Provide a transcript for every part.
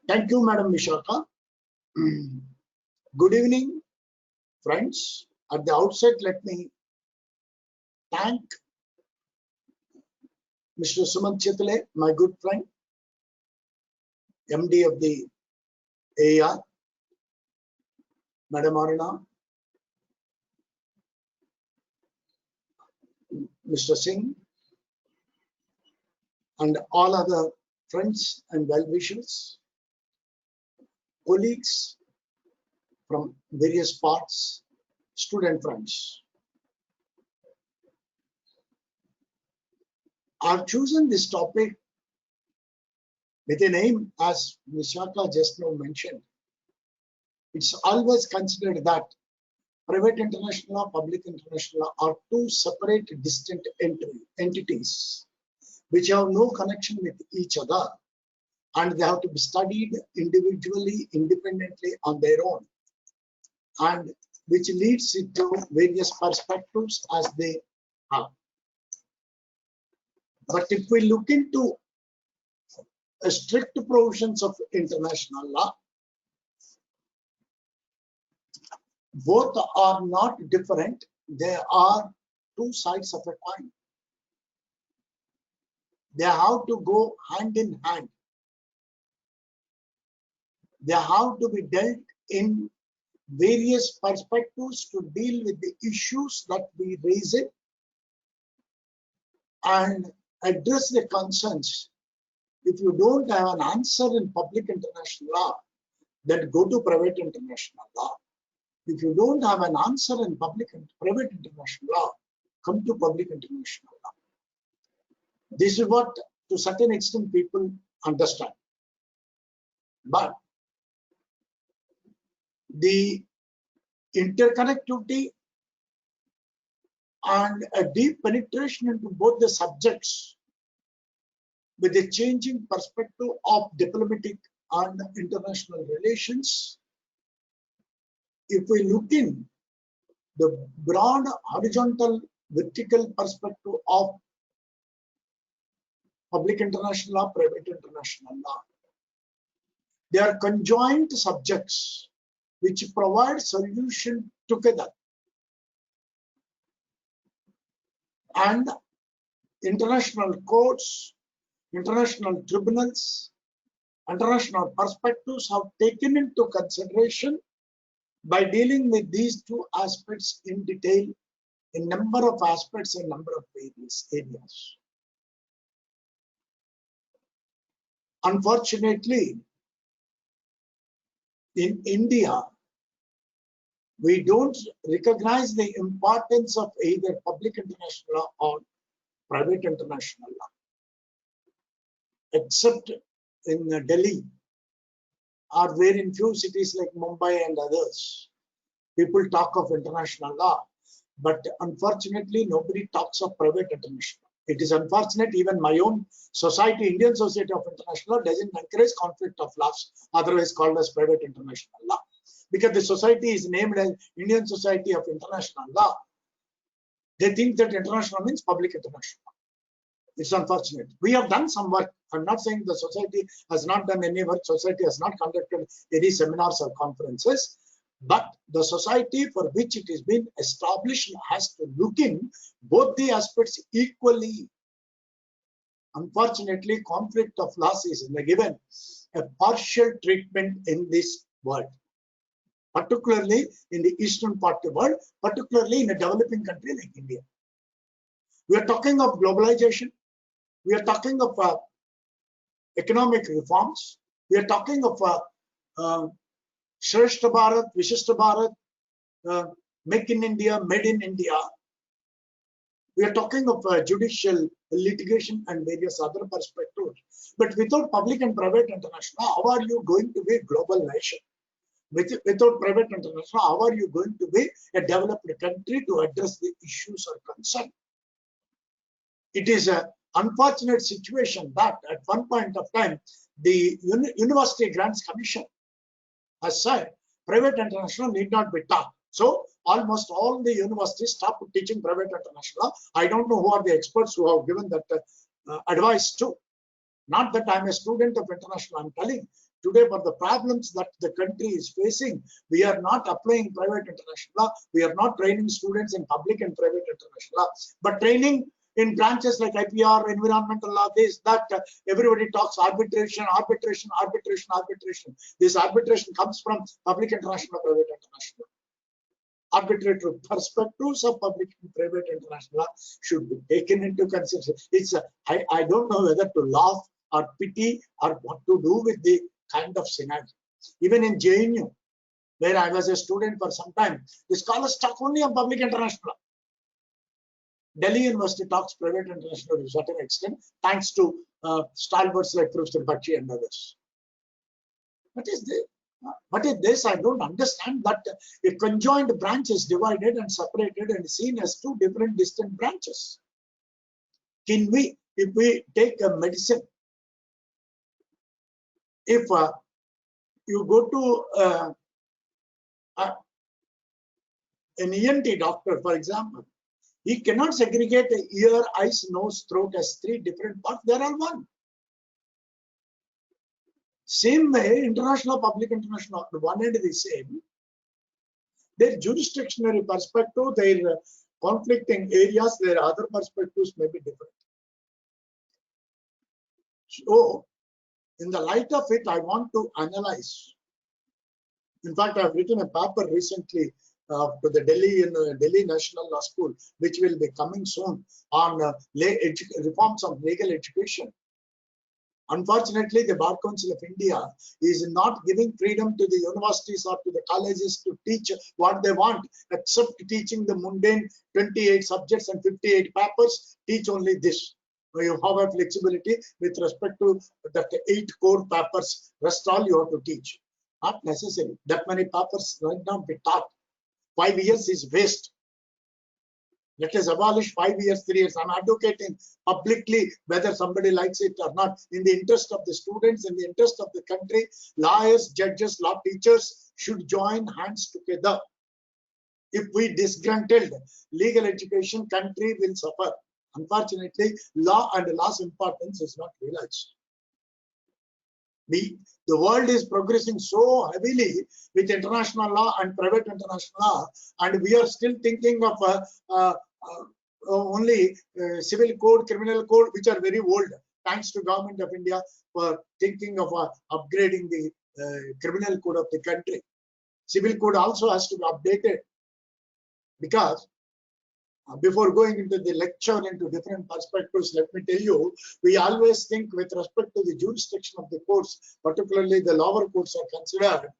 Thank you, Madam Vishaka. Good evening, friends. At the outset, let me thank Mr. Sumant Chitale, my good friend, MD of the AER, Madam Aruna, Mr. Singh, and all other friends and well-wishers, colleagues from various parts, student friends. I've chosen this topic with an aim, as Vishaka just now mentioned. It's always considered that private international law, public international law are two separate, distinct entities which have no connection with each other, and they have to be studied individually, independently on their own, and which leads into various perspectives as they have. But if we look into strict provisions of international law, both are not different. They are two sides of a coin. They have to go hand in hand. They have to be dealt in various perspectives to deal with the issues that we raise it and address the concerns. If you don't have an answer in public international law, then go to private international law. If you don't have an answer in public and private international law, come to public international law. This is what, to a certain extent, people understand. But the interconnectivity and a deep penetration into both the subjects with a changing perspective of diplomatic and international relations, if we look in the broad horizontal vertical perspective of public international law, private international law, they are conjoined subjects which provide solution together. And international courts, international tribunals, international perspectives have taken into consideration by dealing with these two aspects in detail, in number of aspects and number of various areas. Unfortunately, in India, we don't recognize the importance of either public international law or private international law, except in Delhi, or where in few cities like Mumbai and others, people talk of international law, but unfortunately, nobody talks of private international law. It is unfortunate, even my own society, Indian Society of International Law, doesn't encourage conflict of laws, otherwise called as private international law. Because the society is named as Indian Society of International Law, they think that international means public international law. It's unfortunate. We have done some work. I'm not saying the society has not done any work. Society has not conducted any seminars or conferences. But the society for which it has been established has to look in both the aspects equally. Unfortunately, conflict of laws is given a partial treatment in this world, particularly in the eastern part of the world, particularly in a developing country like India. We are talking of globalization. We are talking of economic reforms. We are talking of Shrestha Bharat, Vishishta Bharat, Make in India, Made in India. We are talking of judicial litigation and various other perspectives. But without public and private international, how are you going to be a global nation? Without private international, how are you going to be a developed country to address the issues or concern? It is an unfortunate situation that at one point of time, the University Grants Commission has said private international need not be taught. So almost all the universities stopped teaching private international law. I don't know who are the experts who have given that advice to. Not that I'm a student of international. I'm telling today for the problems that the country is facing, we are not applying private international law. We are not training students in public and private international law, but training in branches like IPR, environmental law, this, that. Everybody talks arbitration, arbitration, arbitration, arbitration. This arbitration comes from public international, private international. Arbitrary perspectives of public and private international law should be taken into consideration. I don't know whether to laugh or pity or what to do with the kind of scenario. Even in JNU, where I was a student for some time, the scholars talk only on public international law. Delhi University talks private international to a certain extent, thanks to stalwarts like Professor Bakshi and others. What is this? I don't understand that a conjoined branch is divided and separated and seen as two different distant branches. Can we, if we take a medicine, if you go to an ENT doctor, for example, he cannot segregate the ear, eyes, nose, throat as three different parts. They are all one. Same way, international public international, one end is the same. Their jurisdictionary perspective, their conflicting areas, their other perspectives may be different. So, in the light of it, I want to analyze. In fact, I've written a paper recently to the Delhi National Law School, which will be coming soon on reforms of legal education. Unfortunately, the Bar Council of India is not giving freedom to the universities or to the colleges to teach what they want, except teaching the mundane 28 subjects and 58 papers. Teach only this. You have a flexibility with respect to that 8 core papers. Rest all you have to teach. Not necessary. That many papers right now be taught. 5 years is waste. Let us abolish 5 years, 3 years. I'm advocating publicly, whether somebody likes it or not, in the interest of the students, in the interest of the country. Lawyers, judges, law teachers should join hands together. If we disgruntled legal education, country will suffer. Unfortunately, law and law's importance is not realized. The world is progressing so heavily with international law and private international law, and we are still thinking of only civil code, criminal code, which are very old. Thanks to Government of India for thinking of upgrading the criminal code of the country. Civil code also has to be updated, because before going into the lecture into different perspectives, let me tell you, we always think with respect to the jurisdiction of the courts, particularly the lower courts are considered.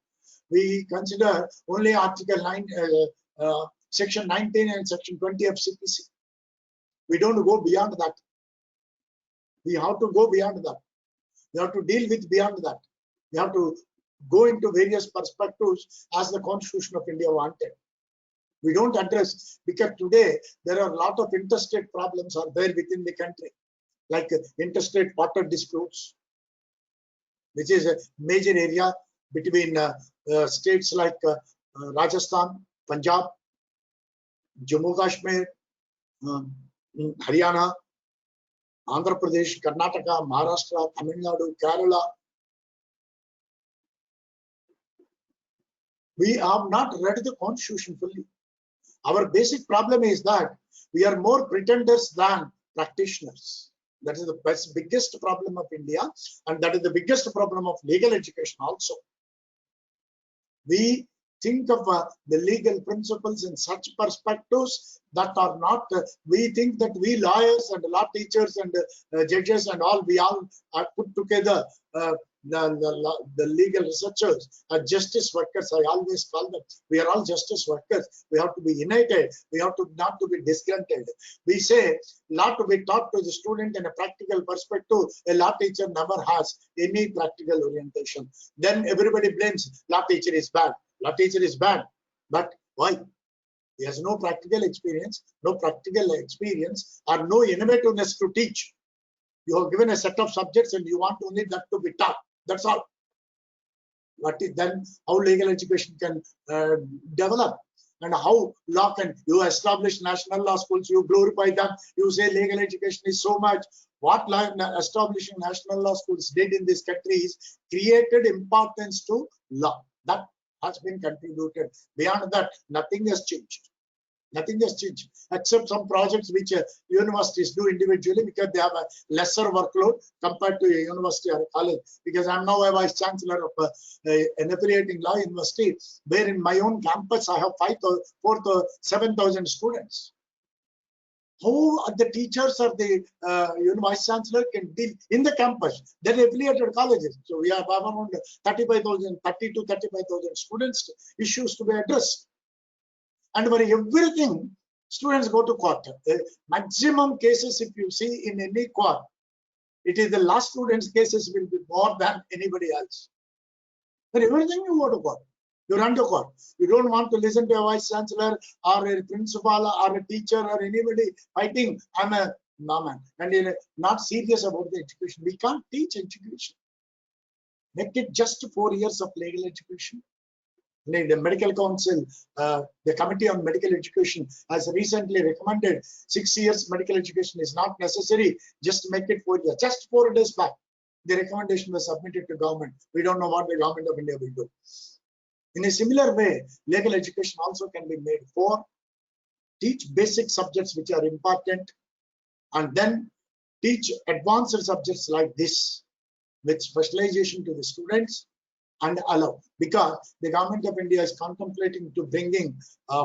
We consider only Article 9, Section 19 and Section 20 of CPC. We don't go beyond that. We have to go beyond that. We have to deal with beyond that. We have to go into various perspectives as the Constitution of India wanted. We don't address, because today there are a lot of interstate problems are there within the country, like interstate water disputes, which is a major area between states like Rajasthan, Punjab, Jammu Kashmir, Haryana, Andhra Pradesh, Karnataka, Maharashtra, Tamil Nadu, Kerala. We have not read the Constitution fully. Our basic problem is that we are more pretenders than practitioners. That is the biggest problem of India, and that is the biggest problem of legal education also. We think of the legal principles in such perspectives that are not, we think that we lawyers and law teachers and judges and all, we all are put together. The legal researchers are justice workers. I always call them. We are all justice workers. We have to be united. We have to not to be disgruntled. We say law to be taught to the student in a practical perspective. A law teacher never has any practical orientation. Then everybody blames law teacher is bad. Law teacher is bad. But why? He has no practical experience, or no innovativeness to teach. You have given a set of subjects and you want only that to be taught. That's all. What is then how legal education can develop? And how law can you establish national law schools? You glorify them. You say legal education is so much. What establishing national law schools did in this country is created importance to law. That has been contributed. Beyond that, nothing has changed. Nothing has changed except some projects which universities do individually because they have a lesser workload compared to a university or a college. Because I'm now a vice chancellor of an affiliating law university, where in my own campus I have 7,000 students. How the teachers or the vice chancellor can deal in the campus? They're affiliated colleges. So we have around 30 to 35,000 students, issues to be addressed. And for everything, students go to court. Maximum cases, if you see in any court, it is the law students' cases will be more than anybody else. For everything, you go to court. You run to court. You don't want to listen to a vice chancellor or a principal or a teacher or anybody fighting. I'm a man and not serious about the education. We can't teach education. Make it just 4 years of legal education. The Medical Council, the Committee on Medical Education has recently recommended 6 years medical education is not necessary, just make it 4 years. Just 4 days back, the recommendation was submitted to government. We don't know what the government of India will do. In a similar way, legal education also can be made for teach basic subjects which are important and then teach advanced subjects like this with specialization to the students and allow, because the government of India is contemplating to bringing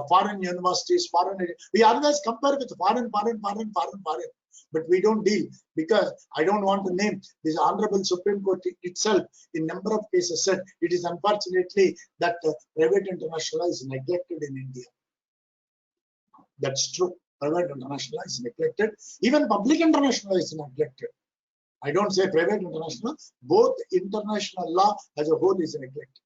foreign universities, we always compare with foreign, but we don't deal, because I don't want to name this Honorable Supreme Court itself in number of cases said it is unfortunately that private international is neglected in India. That's true. Private international is neglected. Even public international is neglected. I don't say private international, both international law as a whole is neglected.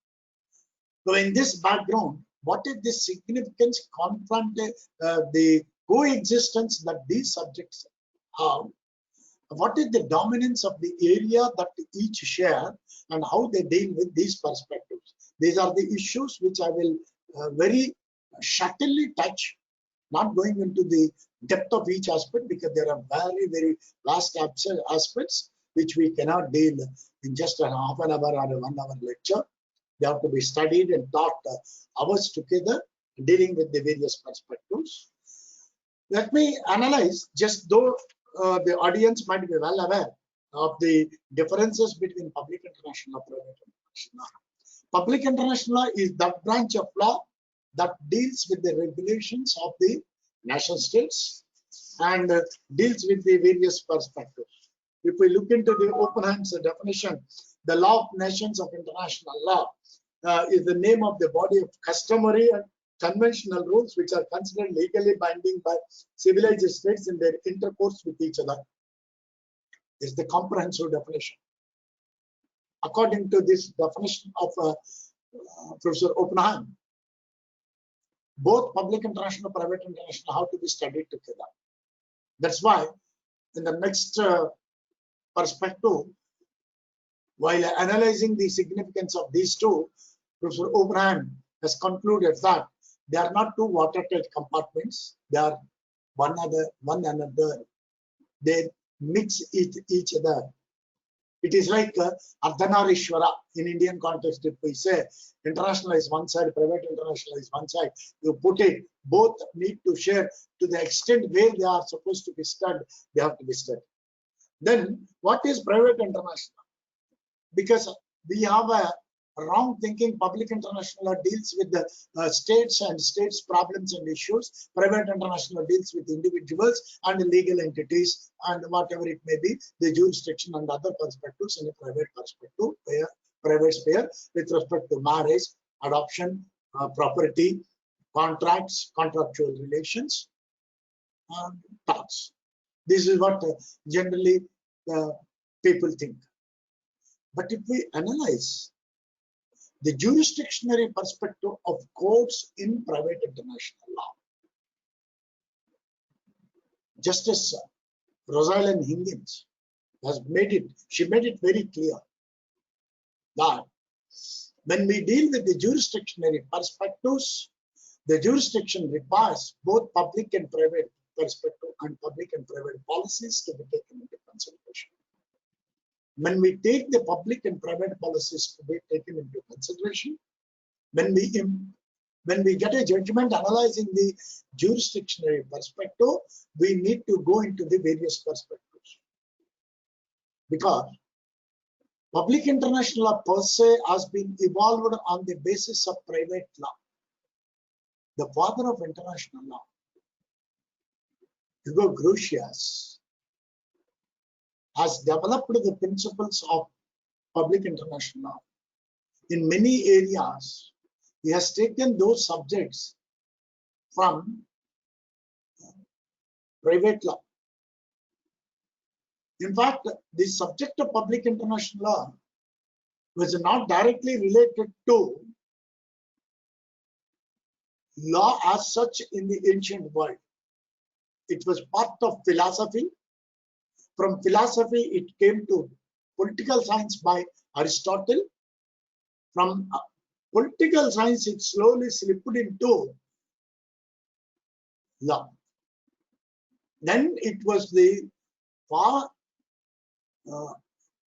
So in this background, what is the significance confront the coexistence that these subjects have? What is the dominance of the area that each share and how they deal with these perspectives? These are the issues which I will very subtly touch, not going into the depth of each aspect because there are very vast aspects which we cannot deal in just a half an hour or a 1 hour lecture. They have to be studied and taught hours together, dealing with the various perspectives. Let me analyze, just though the audience might be well aware of the differences between public international and private international law. Public international law is that branch of law that deals with the regulations of the nation states and deals with the various perspectives. If we look into the Oppenheim's definition, the law of nations of international law is the name of the body of customary and conventional rules which are considered legally binding by civilized states in their intercourse with each other. Is the comprehensive definition. According to this definition of Professor Oppenheim, both public international and private international have to be studied together. That's why in the next perspective, while analyzing the significance of these two, Professor Oppenheim has concluded that they are not two watertight compartments, they are one another. They mix each other. It is like Ardhanarishwara in Indian context. If we say international is one side, private international is one side, you put it, both need to share to the extent where they are supposed to be studied, they have to be studied. Then what is private international? Because we have a wrong thinking. Public international deals with the states and states problems and issues. Private international deals with individuals and legal entities and whatever it may be, the jurisdiction and other perspectives in a private perspective, private sphere with respect to marriage, adoption, property, contracts, contractual relations, and tax. This is what generally people think. But if we analyze the jurisdictionary perspective of courts in private international law, Justice Rosalind Higgins has made it very clear that when we deal with the jurisdictionary perspectives, The jurisdiction requires both public and private perspective and public and private policies to be taken into consideration. When we take the public and private policies to be taken into consideration, when we get a judgment analyzing the jurisdictionary perspective, we need to go into the various perspectives. Because public international law per se has been evolved on the basis of private law. The father of international law, Hugo Grotius, has developed the principles of public international law. In many areas, he has taken those subjects from private law. In fact, the subject of public international law was not directly related to law as such in the ancient world. It was part of philosophy. From philosophy, it came to political science by Aristotle. From political science, it slowly slipped into law. Then it was the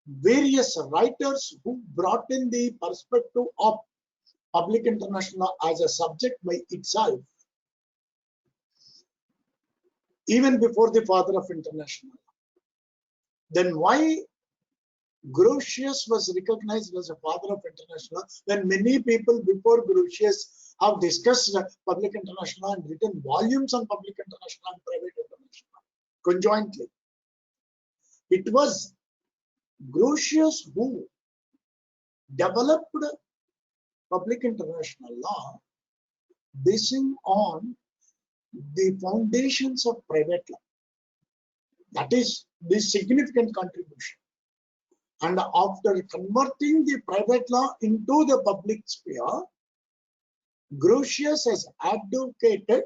various writers who brought in the perspective of public international law as a subject by itself, even before the father of international law. Then why Grotius was recognized as a father of international law when many people before Grotius have discussed public international law and written volumes on public international and private international law conjointly? It was Grotius who developed public international law basing on the foundations of private law. That is the significant contribution. And after converting the private law into the public sphere, Grotius has advocated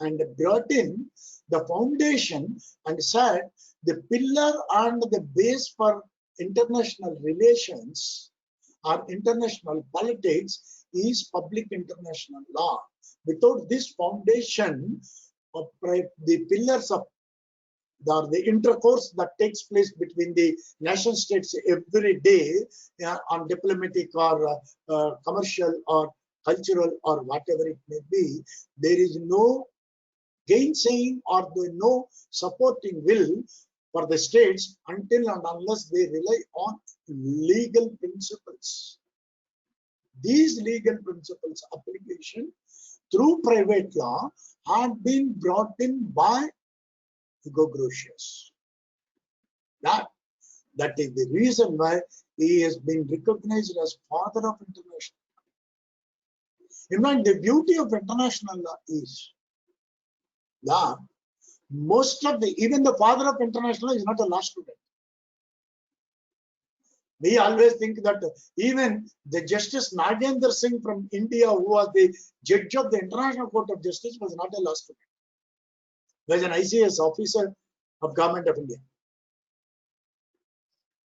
and brought in the foundation and said the pillar and the base for international relations or international politics is public international law. Without this foundation of the pillars of the intercourse that takes place between the nation states every day on diplomatic or commercial or cultural or whatever it may be, there is no gainsaying or no supporting will for the states until and unless they rely on legal principles. These legal principles application through private law had been brought in by Hugo Grotius. That is the reason why he has been recognized as father of international law. In fact, the beauty of international law is that most of even the father of international law is not a law student. We always think that even the Justice Nagendra Singh from India, who was the judge of the International Court of Justice, was not a law student. He was an ICS officer of Government of India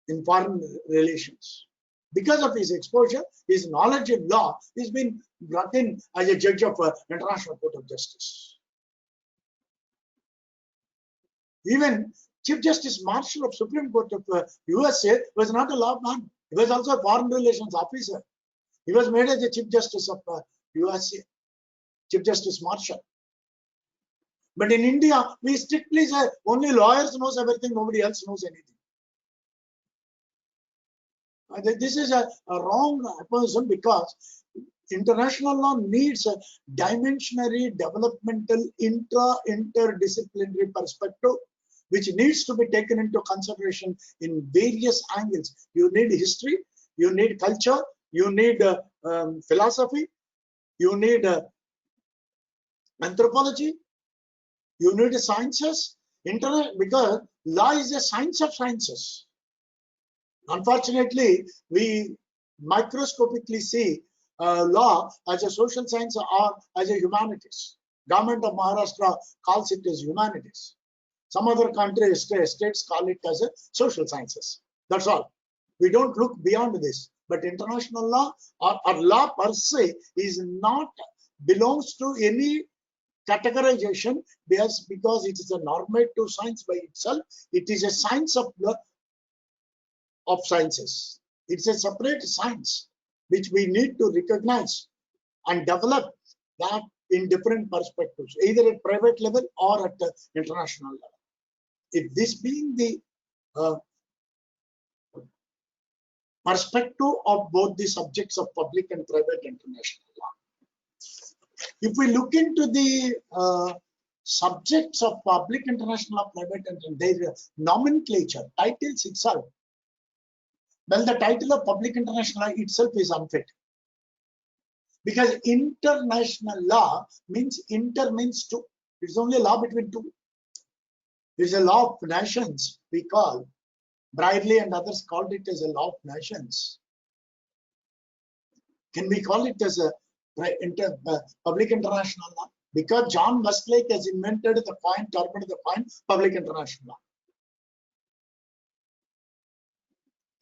in foreign relations. Because of his exposure, his knowledge in law, he's been brought in as a judge of International Court of Justice. Even Chief Justice Marshall of Supreme Court of USA was not a lawman. He was also a foreign relations officer. He was made as the Chief Justice of USA, Chief Justice Marshall. But in India, we strictly say only lawyers knows everything, nobody else knows anything. This is a wrong person because international law needs a dimensionary, developmental, interdisciplinary perspective, which needs to be taken into consideration in various angles. You need history, you need culture, you need philosophy, you need anthropology, you need sciences, because law is a science of sciences. Unfortunately, we microscopically see law as a social science or as a humanities. Government of Maharashtra calls it as humanities. Some other countries, states call it as a social sciences. That's all. We don't look beyond this. But international law or law per se is not belongs to any categorization because it is a normative science by itself. It is a science of sciences. It's a separate science which we need to recognize and develop that in different perspectives, either at private level or at the international level. If this being the perspective of both the subjects of public and private international law. If we look into the subjects of public international law, private and their nomenclature, titles itself, well, the title of public international law itself is unfit. Because international law means inter means two. It's only a law between two. It's a law of nations, we call. Brierley and others called it as a law of nations. Can we call it as a public international law? Because John Westlake has invented the coin, termed the coin, public international law.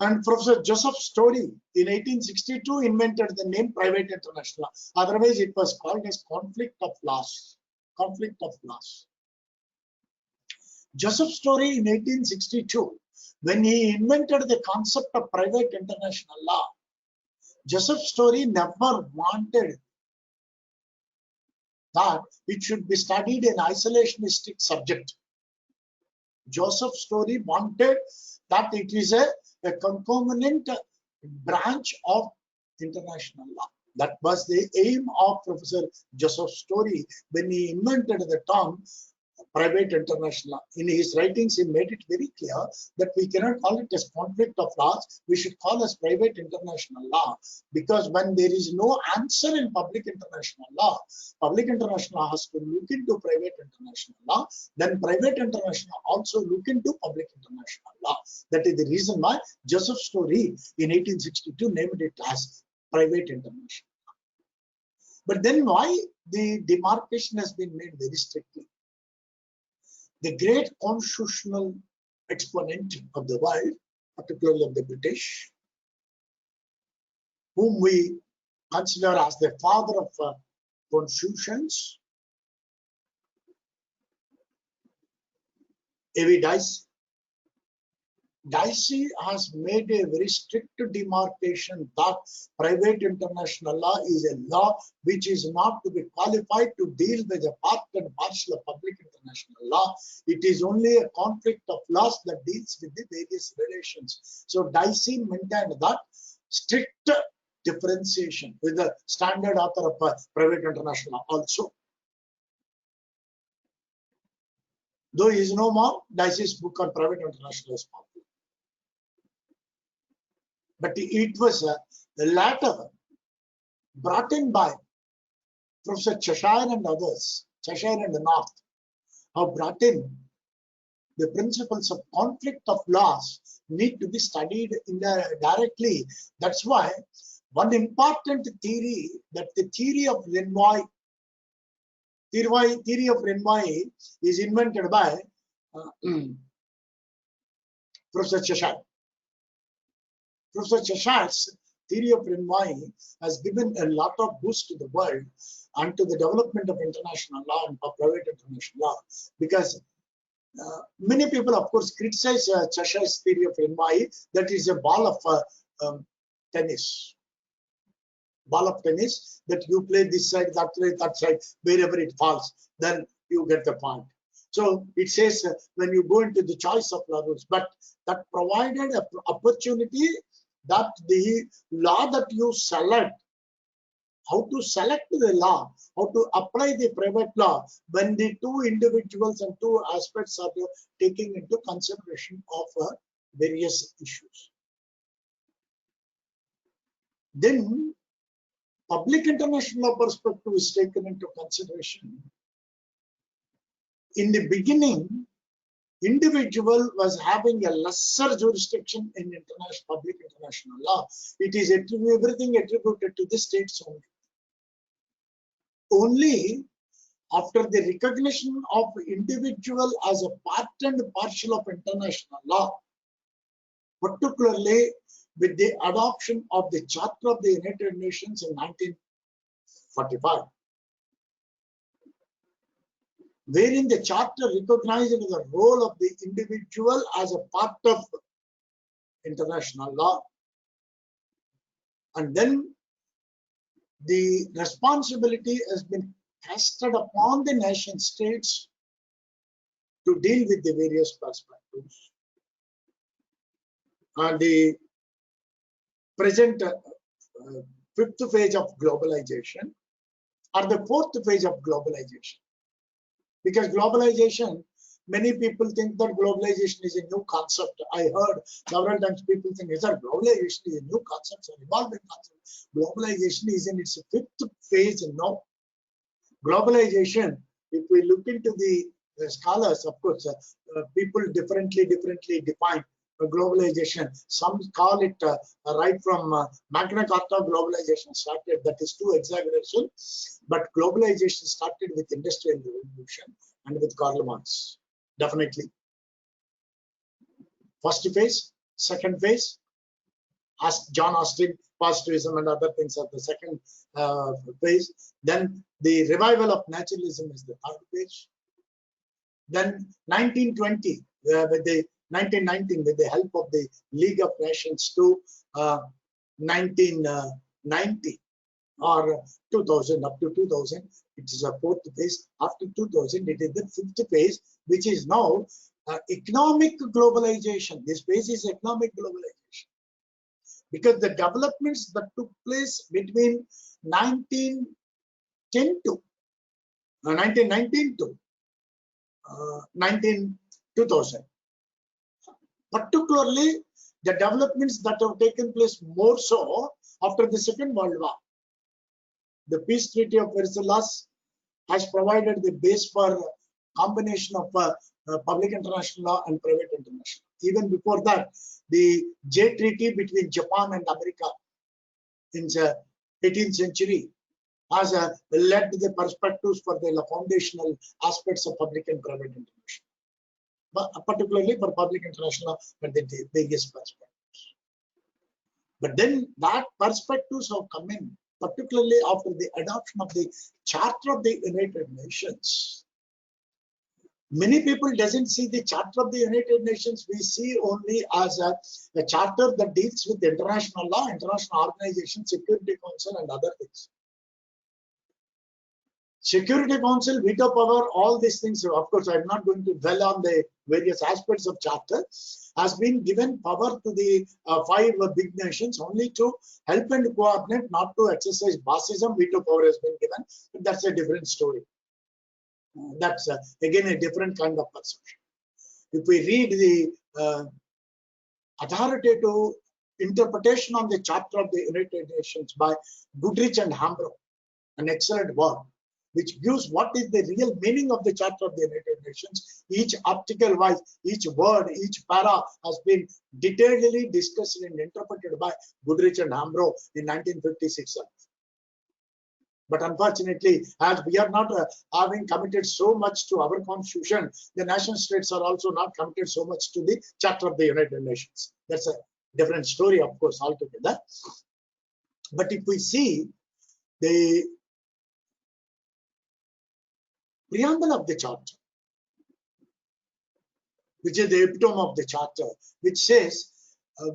And Professor Joseph Story in 1862 invented the name private international law. Otherwise, it was called as conflict of laws. Conflict of laws. Joseph Story in 1862, when he invented the concept of private international law, Joseph Story never wanted that it should be studied in isolationistic subject. Joseph Story wanted that it is a concomitant branch of international law. That was the aim of Professor Joseph Story when he invented the term private international law. In his writings, he made it very clear that we cannot call it as conflict of laws. We should call it as private international law, because when there is no answer in public international law has to look into private international law. Then private international also look into public international law. That is the reason why Joseph Story in 1862 named it as private international law. But then why the demarcation has been made very strictly? The great constitutional exponent of the world, particularly of the British, whom we consider as the father of constitutions, A.V. Dicey has made a very strict demarcation that private international law is a law which is not to be qualified to deal with a part and parcel of public international law. It is only a conflict of laws that deals with the various relations. So Dicey maintained that strict differentiation with the standard author of private international law also. Though he is no more, Dicey's book on private international law is popular. But it was the latter brought in by Professor Cheshire and others, Cheshire and the North, have brought in the principles of conflict of laws need to be studied directly. That's why one important theory, that the theory of Renvoy is invented by Professor Cheshire. Professor Cheshire's theory of Renvoy has given a lot of boost to the world and to the development of international law and private international law, because many people, of course, criticize Cheshire's theory of Renvoy, that is a ball of tennis. Ball of tennis, that you play this side, that side, wherever it falls, then you get the point. So it says when you go into the choice of law rules, but that provided an opportunity that the law that you select, how to select the law, how to apply the private law when the two individuals and two aspects are taking into consideration of various issues. Then public international law perspective is taken into consideration. In the beginning, individual was having a lesser jurisdiction in public international law. It is everything attributed to the states only. Only after the recognition of individual as a part and parcel of international law, particularly with the adoption of the Charter of the United Nations in 1945, wherein the charter recognized the role of the individual as a part of international law, and then the responsibility has been casted upon the nation states to deal with the various perspectives. And the present fifth phase of globalization, or the fourth phase of globalization. Because globalization, many people think that globalization is a new concept. I heard several times people think, is that globalization is a new concept, it's an evolving concept. Globalization is in its fifth phase now. Globalization, if we look into the scholars, of course, people differently define globalization. Some call it right from Magna Carta, globalization started. That is too exaggeration. But globalization started with Industrial Revolution and with Karl Marx. Definitely. First phase, second phase, as John Austin, positivism and other things are the second phase. Then the revival of naturalism is the third phase. Then 1920, with the 1919, with the help of the League of Nations, to 1990 or 2000, up to 2000, it is a fourth phase. After 2000, it is the fifth phase, which is now economic globalization. This phase is economic globalization, because the developments that took place between 1919 to 2000, particularly the developments that have taken place more so after the Second World War. The Peace Treaty of Versailles has provided the base for combination of public international law and private international. Even before that, the Jay Treaty between Japan and America in the 18th century has led the perspectives for the foundational aspects of public and private international, but particularly for public international and the various perspectives. But then that perspectives have come in, particularly after the adoption of the Charter of the United Nations. Many people doesn't see the Charter of the United Nations. We see only as a charter that deals with international law, international organizations, Security Council and other things. Security Council, veto power, all these things, of course, I'm not going to dwell on the various aspects of Charter, has been given power to the 5 big nations only to help and coordinate, not to exercise bossism. Veto power has been given, but that's a different story. That's again a different kind of perception. If we read the authoritative interpretation on the Charter of the United Nations by Goodrich and Hambro, an excellent work, which gives what is the real meaning of the Charter of the United Nations. Each article wise, each word, each para has been detailedly discussed and interpreted by Goodrich and Hambro in 1956. But unfortunately, as we are not having committed so much to our constitution, the nation states are also not committed so much to the Charter of the United Nations. That's a different story, of course, altogether. But if we see the preamble of the Charter, which is the epitome of the Charter, which says,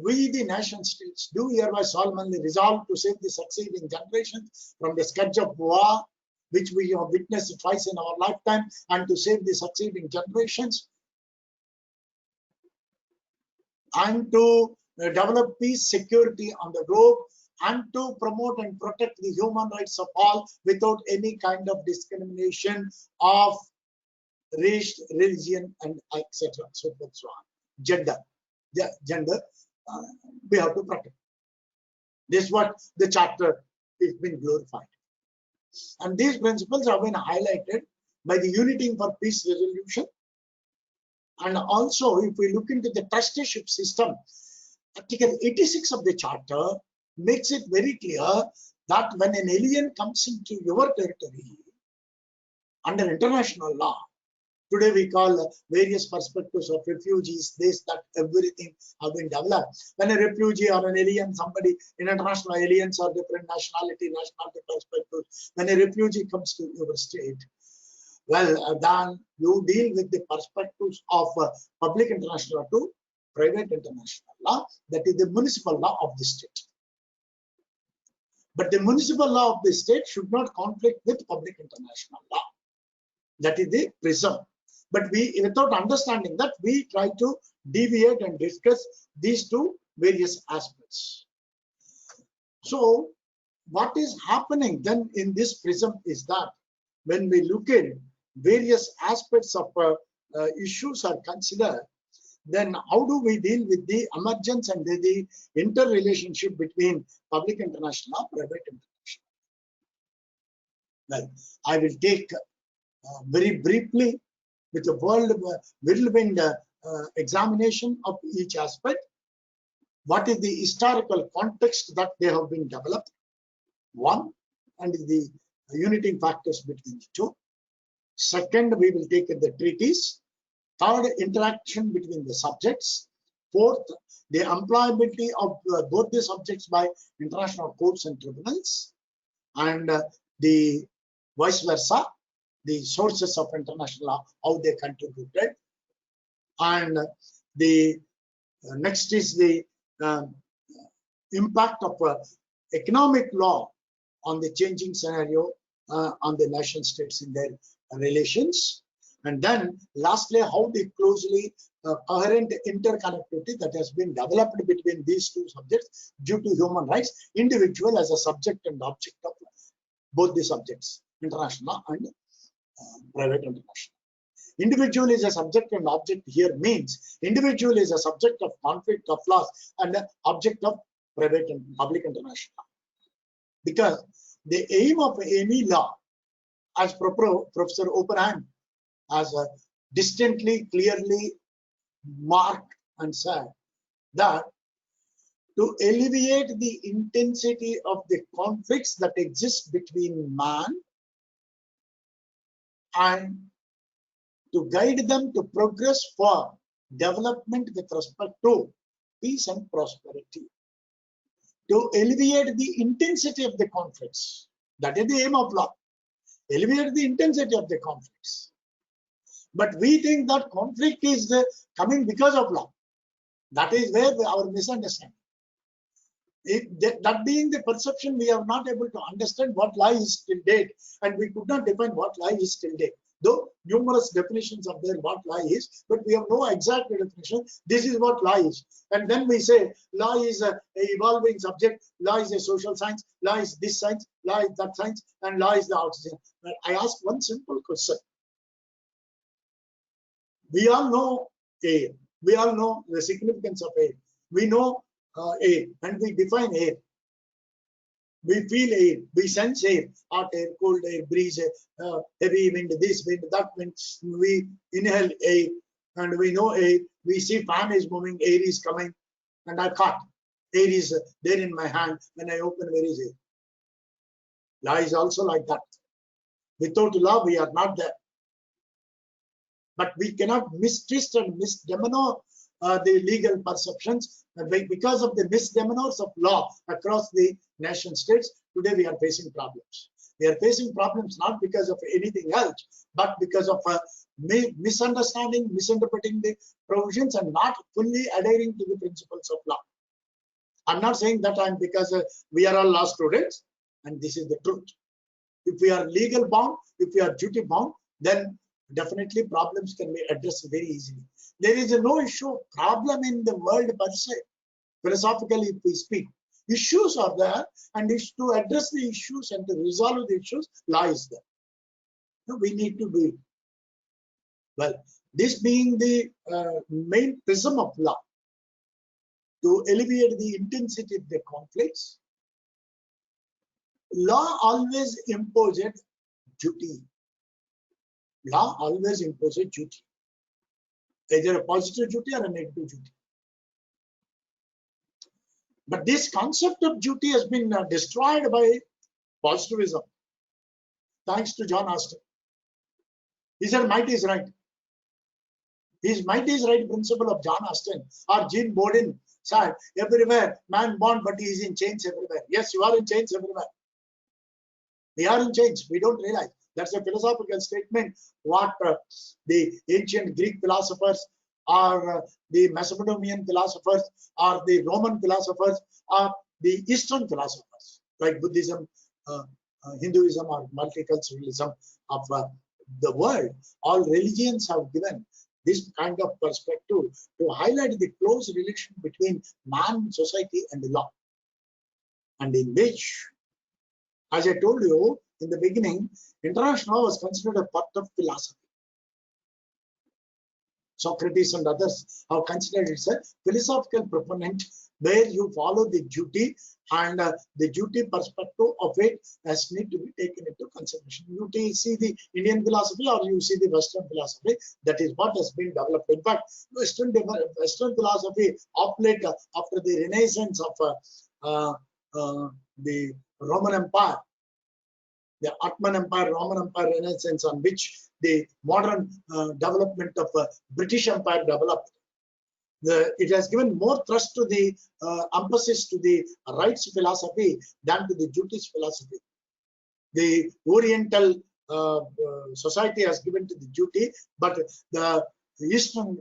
we the nation states do hereby solemnly resolve to save the succeeding generations from the scourge of war, which we have witnessed twice in our lifetime, and to save the succeeding generations, and to develop peace, security on the globe, and to promote and protect the human rights of all without any kind of discrimination of race, religion, and etc. So forth, so on. Gender. We have to protect. This is what the Charter has been glorified. And these principles have been highlighted by the Uniting for Peace resolution. And also, if we look into the trusteeship system, Article 86 of the Charter makes it very clear that when an alien comes into your territory under international law, today we call various perspectives of refugees, this, that, everything have been developed. When a refugee or an alien, somebody in international aliens or different nationality perspectives, when a refugee comes to your state, Well, then you deal with the perspectives of public international law to private international law, that is the municipal law of the state. But the municipal law of the state should not conflict with public international law. That is the prism. But we, without understanding that, we try to deviate and discuss these two various aspects. So what is happening then in this prism is that when we look at various aspects of issues are considered, then how do we deal with the emergence and the interrelationship between public international law, private international? Well, I will take very briefly with a whirlwind examination of each aspect. What is the historical context that they have been developed? One, and the uniting factors between the two. Second, we will take the treaties. Third, interaction between the subjects. Fourth, the employability of both the subjects by international courts and tribunals, and the vice versa, the sources of international law, how they contributed. And the next is the impact of economic law on the changing scenario on the nation states in their relations. And then lastly, how the closely coherent interconnectivity that has been developed between these two subjects due to human rights, individual as a subject and object of both the subjects, international and private international. Individual is a subject and object here means individual is a subject of conflict of laws and an object of private and public international. Because the aim of any law, as Professor Oppenheim has distinctly, clearly marked and said, that to alleviate the intensity of the conflicts that exist between man and to guide them to progress for development with respect to peace and prosperity. To alleviate the intensity of the conflicts. That is the aim of law. Alleviate the intensity of the conflicts. But we think that conflict is coming because of law. That is where our misunderstanding. That being the perception, we are not able to understand what law is till date, and we could not define what law is till date. Though numerous definitions of there what law is, but we have no exact definition. This is what law is. And then we say law is a evolving subject, law is a social science, law is this science, law is that science, and law is the outside. But I ask one simple question. We all know air. We all know the significance of air. We know air, and we define air. We feel air, we sense air, hot air, cold air, breeze, heavy wind, this wind, that wind. We inhale air, and we know air. We see fan is moving, air is coming, and I caught. Air is there in my hand. When I open, where is air? Law is also like that. Without law, we are not there. But we cannot mistwist and misdemeanor the legal perceptions because of the misdemeanors of law across the nation states. Today we are facing problems. We are facing problems not because of anything else, but because of misunderstanding, misinterpreting the provisions, and not fully adhering to the principles of law. I'm not saying that I'm because we are all law students, and this is the truth. If we are legal bound, if we are duty bound, then definitely problems can be addressed very easily. There is no issue problem in the world per se. Philosophically, if we speak, issues are there, and it's to address the issues and to resolve the issues, law is there. So we need to do it. Well, this being the main prism of law, to alleviate the intensity of the conflicts, law always imposes duty. Law always imposes duty, either a positive duty or a negative duty. But this concept of duty has been destroyed by positivism, thanks to John Austin. He said might is right. His might is right principle of John Austin or Jean Bodin said, everywhere man born, but he is in chains everywhere. Yes, you are in chains everywhere. We are in chains. We don't realize. That's a philosophical statement. What the ancient Greek philosophers, or the Macedonian philosophers, or the Roman philosophers, or the Eastern philosophers, like Buddhism, Hinduism, or multiculturalism of the world, all religions have given this kind of perspective to highlight the close relation between man, society, and the law, and in which, as I told you in the beginning, international law was considered a part of philosophy. Socrates and others have considered it a philosophical proponent where you follow the duty, and the duty perspective of it has need to be taken into consideration. You see the Indian philosophy or you see the Western philosophy, that is what has been developed. In fact, Western philosophy of late, after the renaissance of the Roman Empire, the Ottoman Empire, Roman Empire renaissance, on which the modern development of British Empire developed. It has given more thrust to the emphasis to the rights philosophy than to the duties philosophy. The Oriental society has given to the duty, but the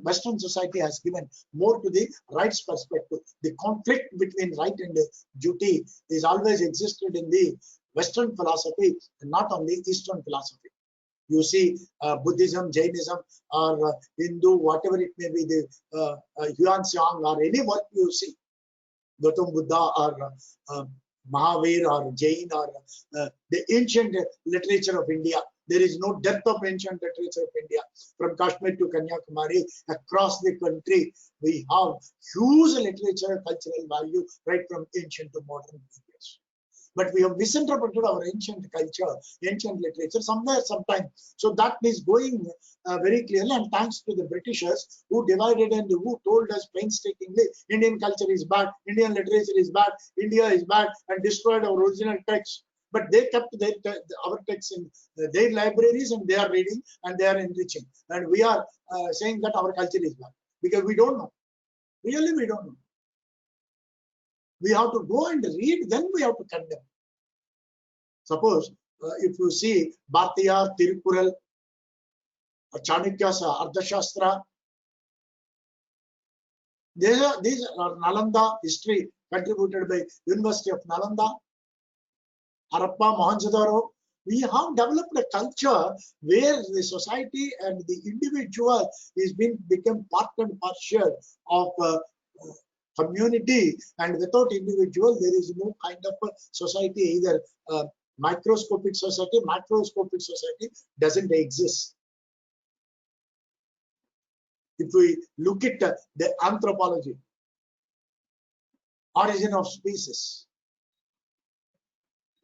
Western society has given more to the rights perspective. The conflict between right and duty is always existed in the Western philosophy and not on the Eastern philosophy. You see Buddhism, Jainism, or Hindu, whatever it may be, the Yuan Xiang, or any work you see, Gautam Buddha, or Mahavir, or Jain, or the ancient literature of India. There is no depth of ancient literature of India. From Kashmir to Kanyakumari, across the country, we have huge literature, cultural value, right from ancient to modern periods. But we have misinterpreted our ancient culture, ancient literature somewhere, sometime. So that is going very clearly, and thanks to the Britishers who divided and who told us painstakingly, Indian culture is bad, Indian literature is bad, India is bad, and destroyed our original texts. But they kept our texts in their libraries, and they are reading and they are enriching. And we are saying that our culture is bad because we don't know. Really, we don't know. We have to go and read, then we have to condemn. Suppose if you see Bhartiya, Tirukural, Chanukya's Ardhashastra, these are Nalanda history contributed by University of Nalanda, Harappa, Mohenjo-daro. We have developed a culture where the society and the individual is become part and parcel of community, and without individual there is no kind of a society, either microscopic society, macroscopic society doesn't exist. If we look at the anthropology, origin of species,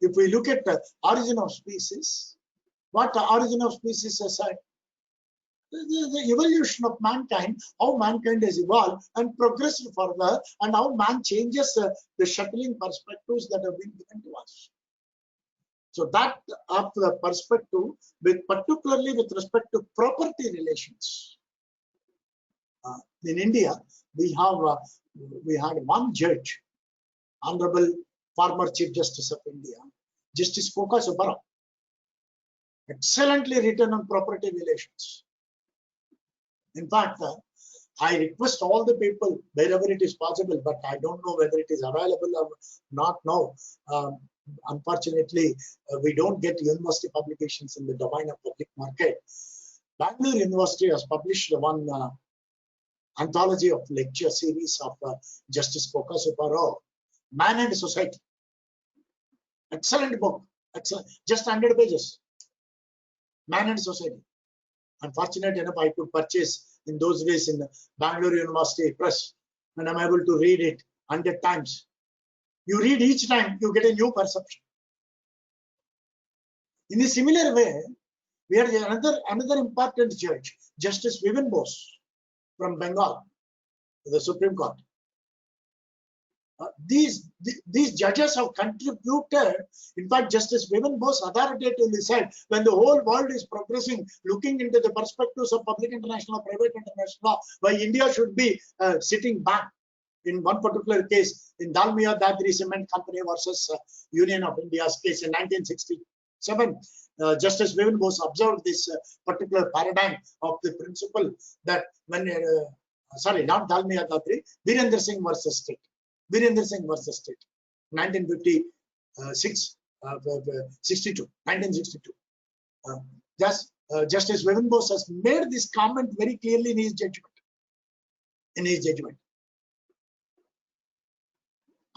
if we look at the origin of species, what the origin of species aside? The evolution of mankind, how mankind has evolved and progressed further, and how man changes the shuttling perspectives that have been given to us. So that of the perspective, particularly with respect to property relations. In India, we had one judge, Honorable former Chief Justice of India, Justice Koka Subbarao, excellently written on property relations. In fact, I request all the people, wherever it is possible, but I don't know whether it is available or not now. Unfortunately, we don't get university publications in the domain of public market. Bangalore University has published one anthology of lecture series of Justice Koka Subbarao, Man and Society. Excellent book, excellent, just 100 pages. Man and Society. Unfortunate enough, I could purchase in those days in the Bangalore University Press, and I'm able to read it 100 times. You read each time, you get a new perception. In a similar way, we had another important judge, Justice Vivian Bose from Bengal, the Supreme Court. These judges have contributed. In fact, Justice Vivian Bose authoritatively said, when the whole world is progressing, looking into the perspectives of public international, private international law, why India should be sitting back. In one particular case, in Dalmia Dadri Cement Company versus Union of India's case in 1960, 1957, Justice Vivian Bose observed this particular paradigm of the principle that when, sorry, not Dalmia Datri, Virendra Singh versus State. Virendra Singh versus State, 1956, 1962. Justice Vivian Bose has made this comment very clearly in his judgment.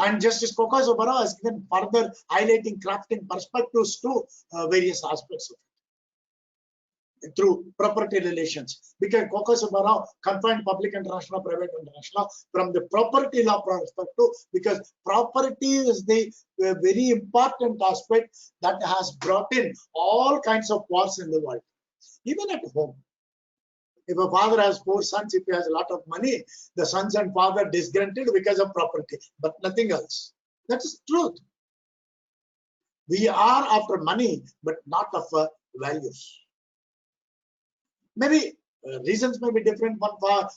And Justice Koka Subbarao has given further highlighting, crafting perspectives to various aspects of it through property relations. Because Koka Subbarao confined public international, private international from the property law perspective, because property is the very important aspect that has brought in all kinds of wars in the world, even at home. If a father has 4 sons, if he has a lot of money, the sons and father disgruntled because of property, but nothing else. That is truth. We are after money, but not of values. Maybe reasons may be different.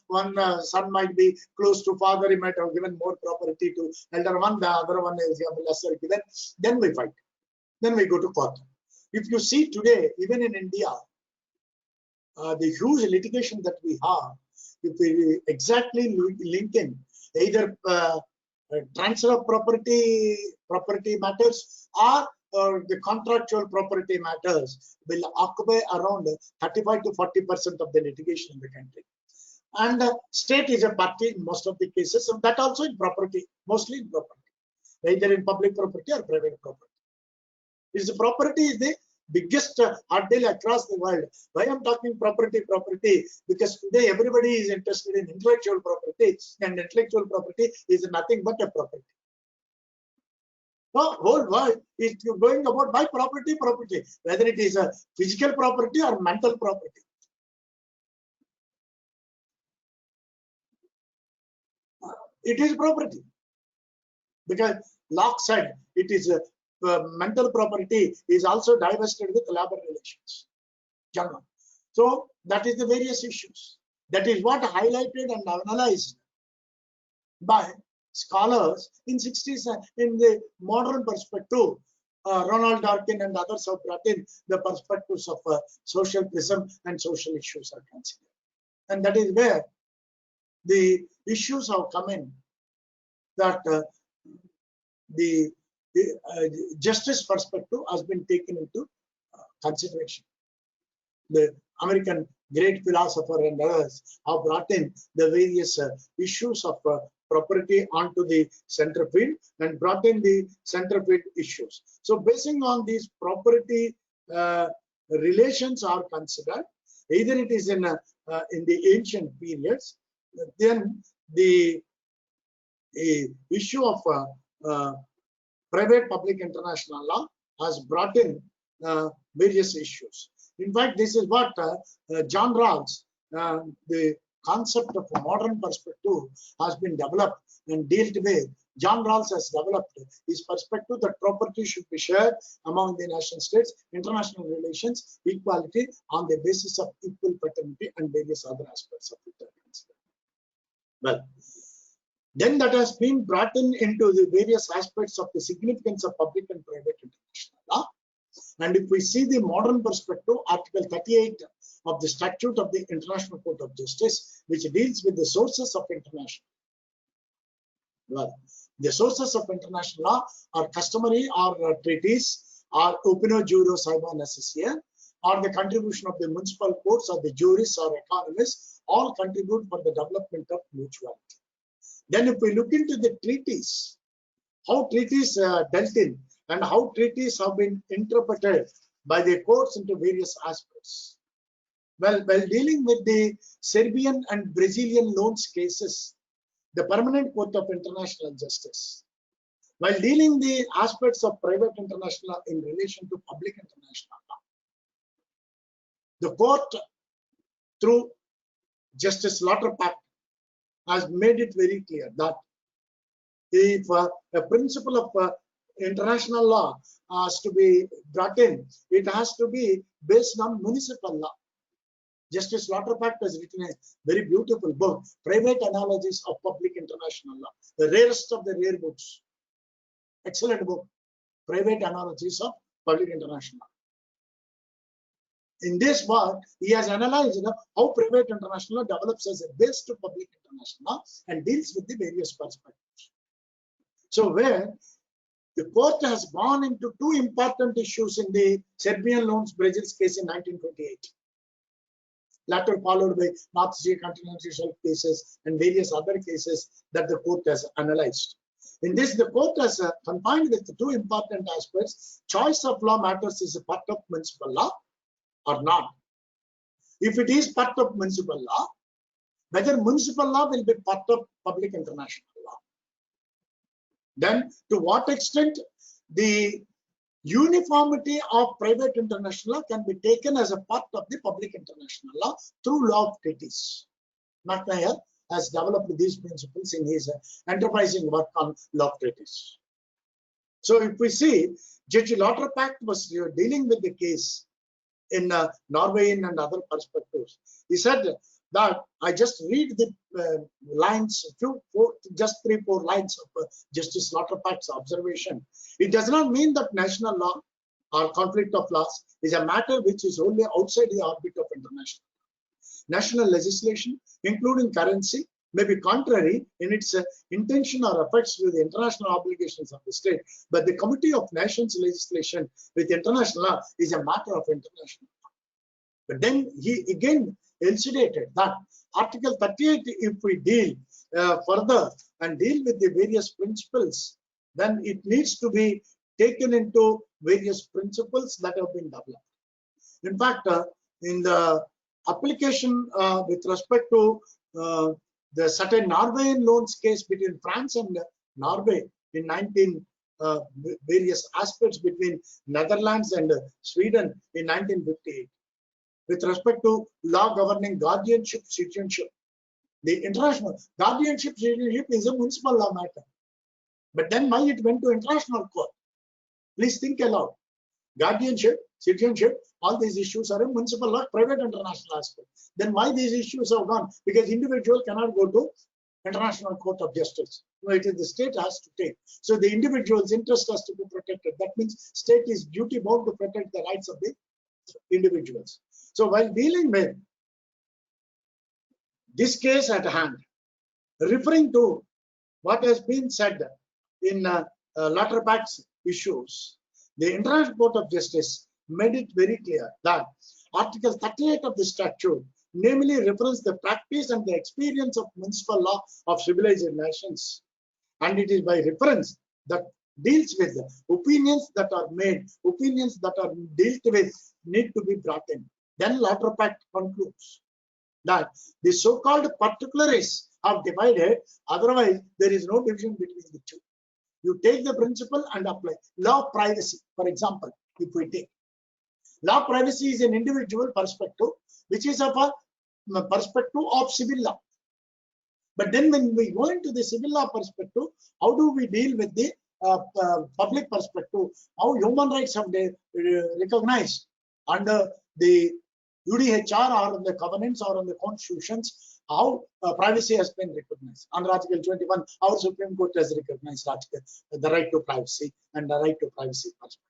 One son might be close to father, he might have given more property to elder one, the other one is lesser given. Then we fight. Then we go to court. If you see today, even in India, the huge litigation that we have, if we exactly link in either transfer of property matters or the contractual property matters, will occupy around 35 to 40% of the litigation in the country. And state is a party in most of the cases, and that also in property, mostly in property, either in public property or private property. Is the property is the biggest hurdle across the world. Why I'm talking property? Because today everybody is interested in intellectual property, and intellectual property is nothing but a property. The whole world is going about by property, whether it is a physical property or mental property. It is property, because Locke said it is a mental property is also divested with labor relations. General. So that is the various issues. That is what highlighted and analyzed by scholars in 60s in the modern perspective. Ronald Dworkin and others have brought in the perspectives of social prism and social issues are considered. And that is where the issues have come in, that the justice perspective has been taken into consideration. The American great philosopher and others have brought in the various issues of property onto the center field and brought in the center field issues. So basing on these property relations are considered, either it is in the ancient periods, then the issue of private public international law has brought in various issues. In fact, this is what John Rawls, the concept of a modern perspective has been developed and dealt with. John Rawls has developed his perspective that property should be shared among the nation states, international relations, equality on the basis of equal fraternity and various other aspects of it. Well, then that has been brought in into the various aspects of the significance of public and private international law. And if we see the modern perspective, Article 38 of the Statute of the International Court of Justice, which deals with the sources of international law. Well, the sources of international law are customary or treaties, or opinio juro saiba necessaria, or the contribution of the municipal courts or the jurists or economists, all contribute for the development of mutuality. Then if we look into the treaties, how treaties dealt in and how treaties have been interpreted by the courts into various aspects. Well, while dealing with the Serbian and Brazilian loans cases, the Permanent Court of International Justice, while dealing the aspects of private international law in relation to public international law, the court, through Justice Lauterbach, has made it very clear that if a principle of international law has to be brought in, it has to be based on municipal law. Justice Lauterbach has written a very beautiful book, Private Analogies of Public International Law, the rarest of the rare books. Excellent book, Private Analogies of Public International Law. In this work, he has analyzed how private international law develops as a base to public international law and deals with the various perspectives. So where the court has gone into two important issues in the Serbian loans Brazil's case in 1928, later followed by North Sea continental shelf cases and various other cases that the court has analyzed. In this, the court has confined with the two important aspects. Choice of law matters is a part of municipal law or not. If it is part of municipal law, whether municipal law will be part of public international law. Then to what extent the uniformity of private international law can be taken as a part of the public international law through law of treaties. McNair has developed these principles in his enterprising work on law of treaties. So if we see, Judge Lauterpacht was dealing with the case in Norwegian and other perspectives. He said that I just read the lines, just 3-4 lines of Justice Lauterpacht's observation. It does not mean that national law or conflict of laws is a matter which is only outside the orbit of international. National legislation, including currency, may be contrary in its intention or effects with the international obligations of the state, but the Committee of Nations legislation with international law is a matter of international law. But then he again elucidated that Article 38, if we deal further and deal with the various principles, then it needs to be taken into various principles that have been developed. In fact, in the application with respect to the certain Norwegian loans case between France and Norway in various aspects between Netherlands and Sweden in 1958. With respect to law governing guardianship, citizenship, the international guardianship, citizenship is a municipal law matter. But then why it went to international court? Please think aloud. Guardianship, citizenship, all these issues are a municipal law, private international aspect. Then why these issues have gone? Because individual cannot go to International Court of Justice. No, it is the state has to take. So the individual's interest has to be protected. That means state is duty bound to protect the rights of the individuals. So while dealing with this case at hand, referring to what has been said in Lauterpacht's issues, the International Court of Justice made it very clear that Article 38 of the statute namely references the practice and the experience of municipal law of civilized nations. And it is by reference that deals with opinions that are made, opinions that are dealt with need to be brought in. Then Lauterpacht concludes that the so-called particularists have divided, otherwise there is no division between the two. You take the principle and apply. Law of privacy, for example, if we take. Law of privacy is an individual perspective, which is of a perspective of civil law. But then when we go into the civil law perspective, how do we deal with the public perspective? How human rights have they recognized under the UDHR or the covenants or on the constitutions, how privacy has been recognized. Under Article 21, our Supreme Court has recognized the right to privacy and the right to privacy perspective.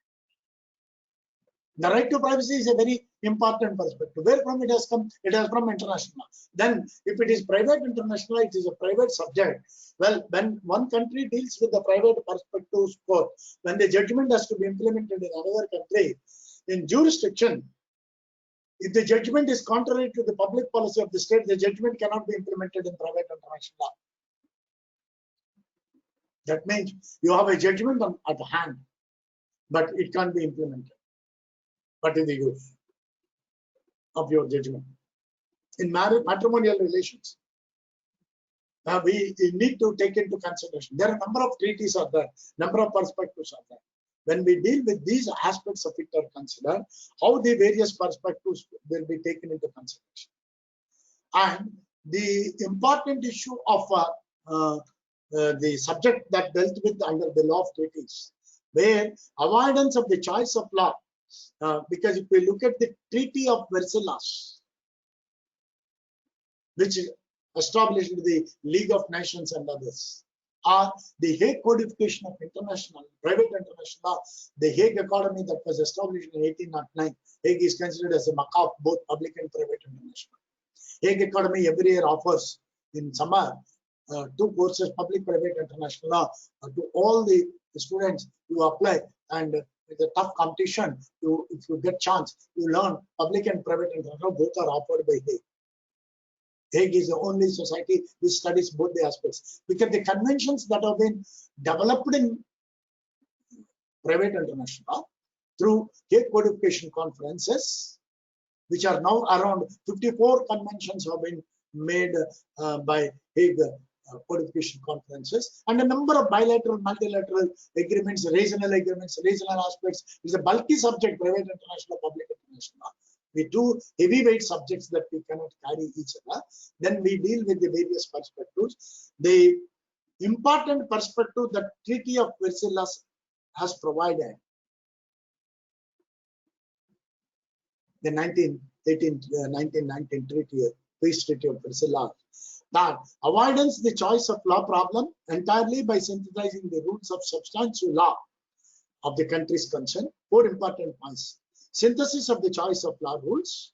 The right to privacy is a very important perspective. Where from it has come? It has from international. Then, if it is private international, it is a private subject. Well, when one country deals with the private perspective court, when the judgment has to be implemented in another country, in jurisdiction, if the judgment is contrary to the public policy of the state, the judgment cannot be implemented in private international law. That means you have a judgment at hand, but it can't be implemented. What is the use of your judgment? In matrimonial relations, we need to take into consideration. There are a number of treaties are there, number of perspectives are there. When we deal with these aspects of it are considered, how the various perspectives will be taken into consideration. And the important issue of the subject that dealt with under the law of treaties, where avoidance of the choice of law, because if we look at the Treaty of Versailles, which established the League of Nations and others, are the Hague Codification of International, Private International Law, the Hague Academy that was established in 1809. Hague is considered as a Mecca of both public and private international. Hague Academy every year offers in summer 2 courses, public, private, international law, to all the students who apply, and with a tough competition, if you get chance, you learn public and private international, both are offered by Hague. Hague is the only society which studies both the aspects, because the conventions that have been developed in private international law through Hague Codification conferences, which are now around 54 conventions have been made by Hague Codification conferences, and a number of bilateral, multilateral agreements, regional aspects. It's a bulky subject, private international, public international. We do heavyweight subjects that we cannot carry each other. Then we deal with the various perspectives. The important perspective that Treaty of Versailles has provided, the 1919 Treaty, Peace Treaty of Versailles, that avoidance the choice of law problem entirely by synthesizing the rules of substantive law of the countries concerned. 4 important points. Synthesis of the choice of law rules,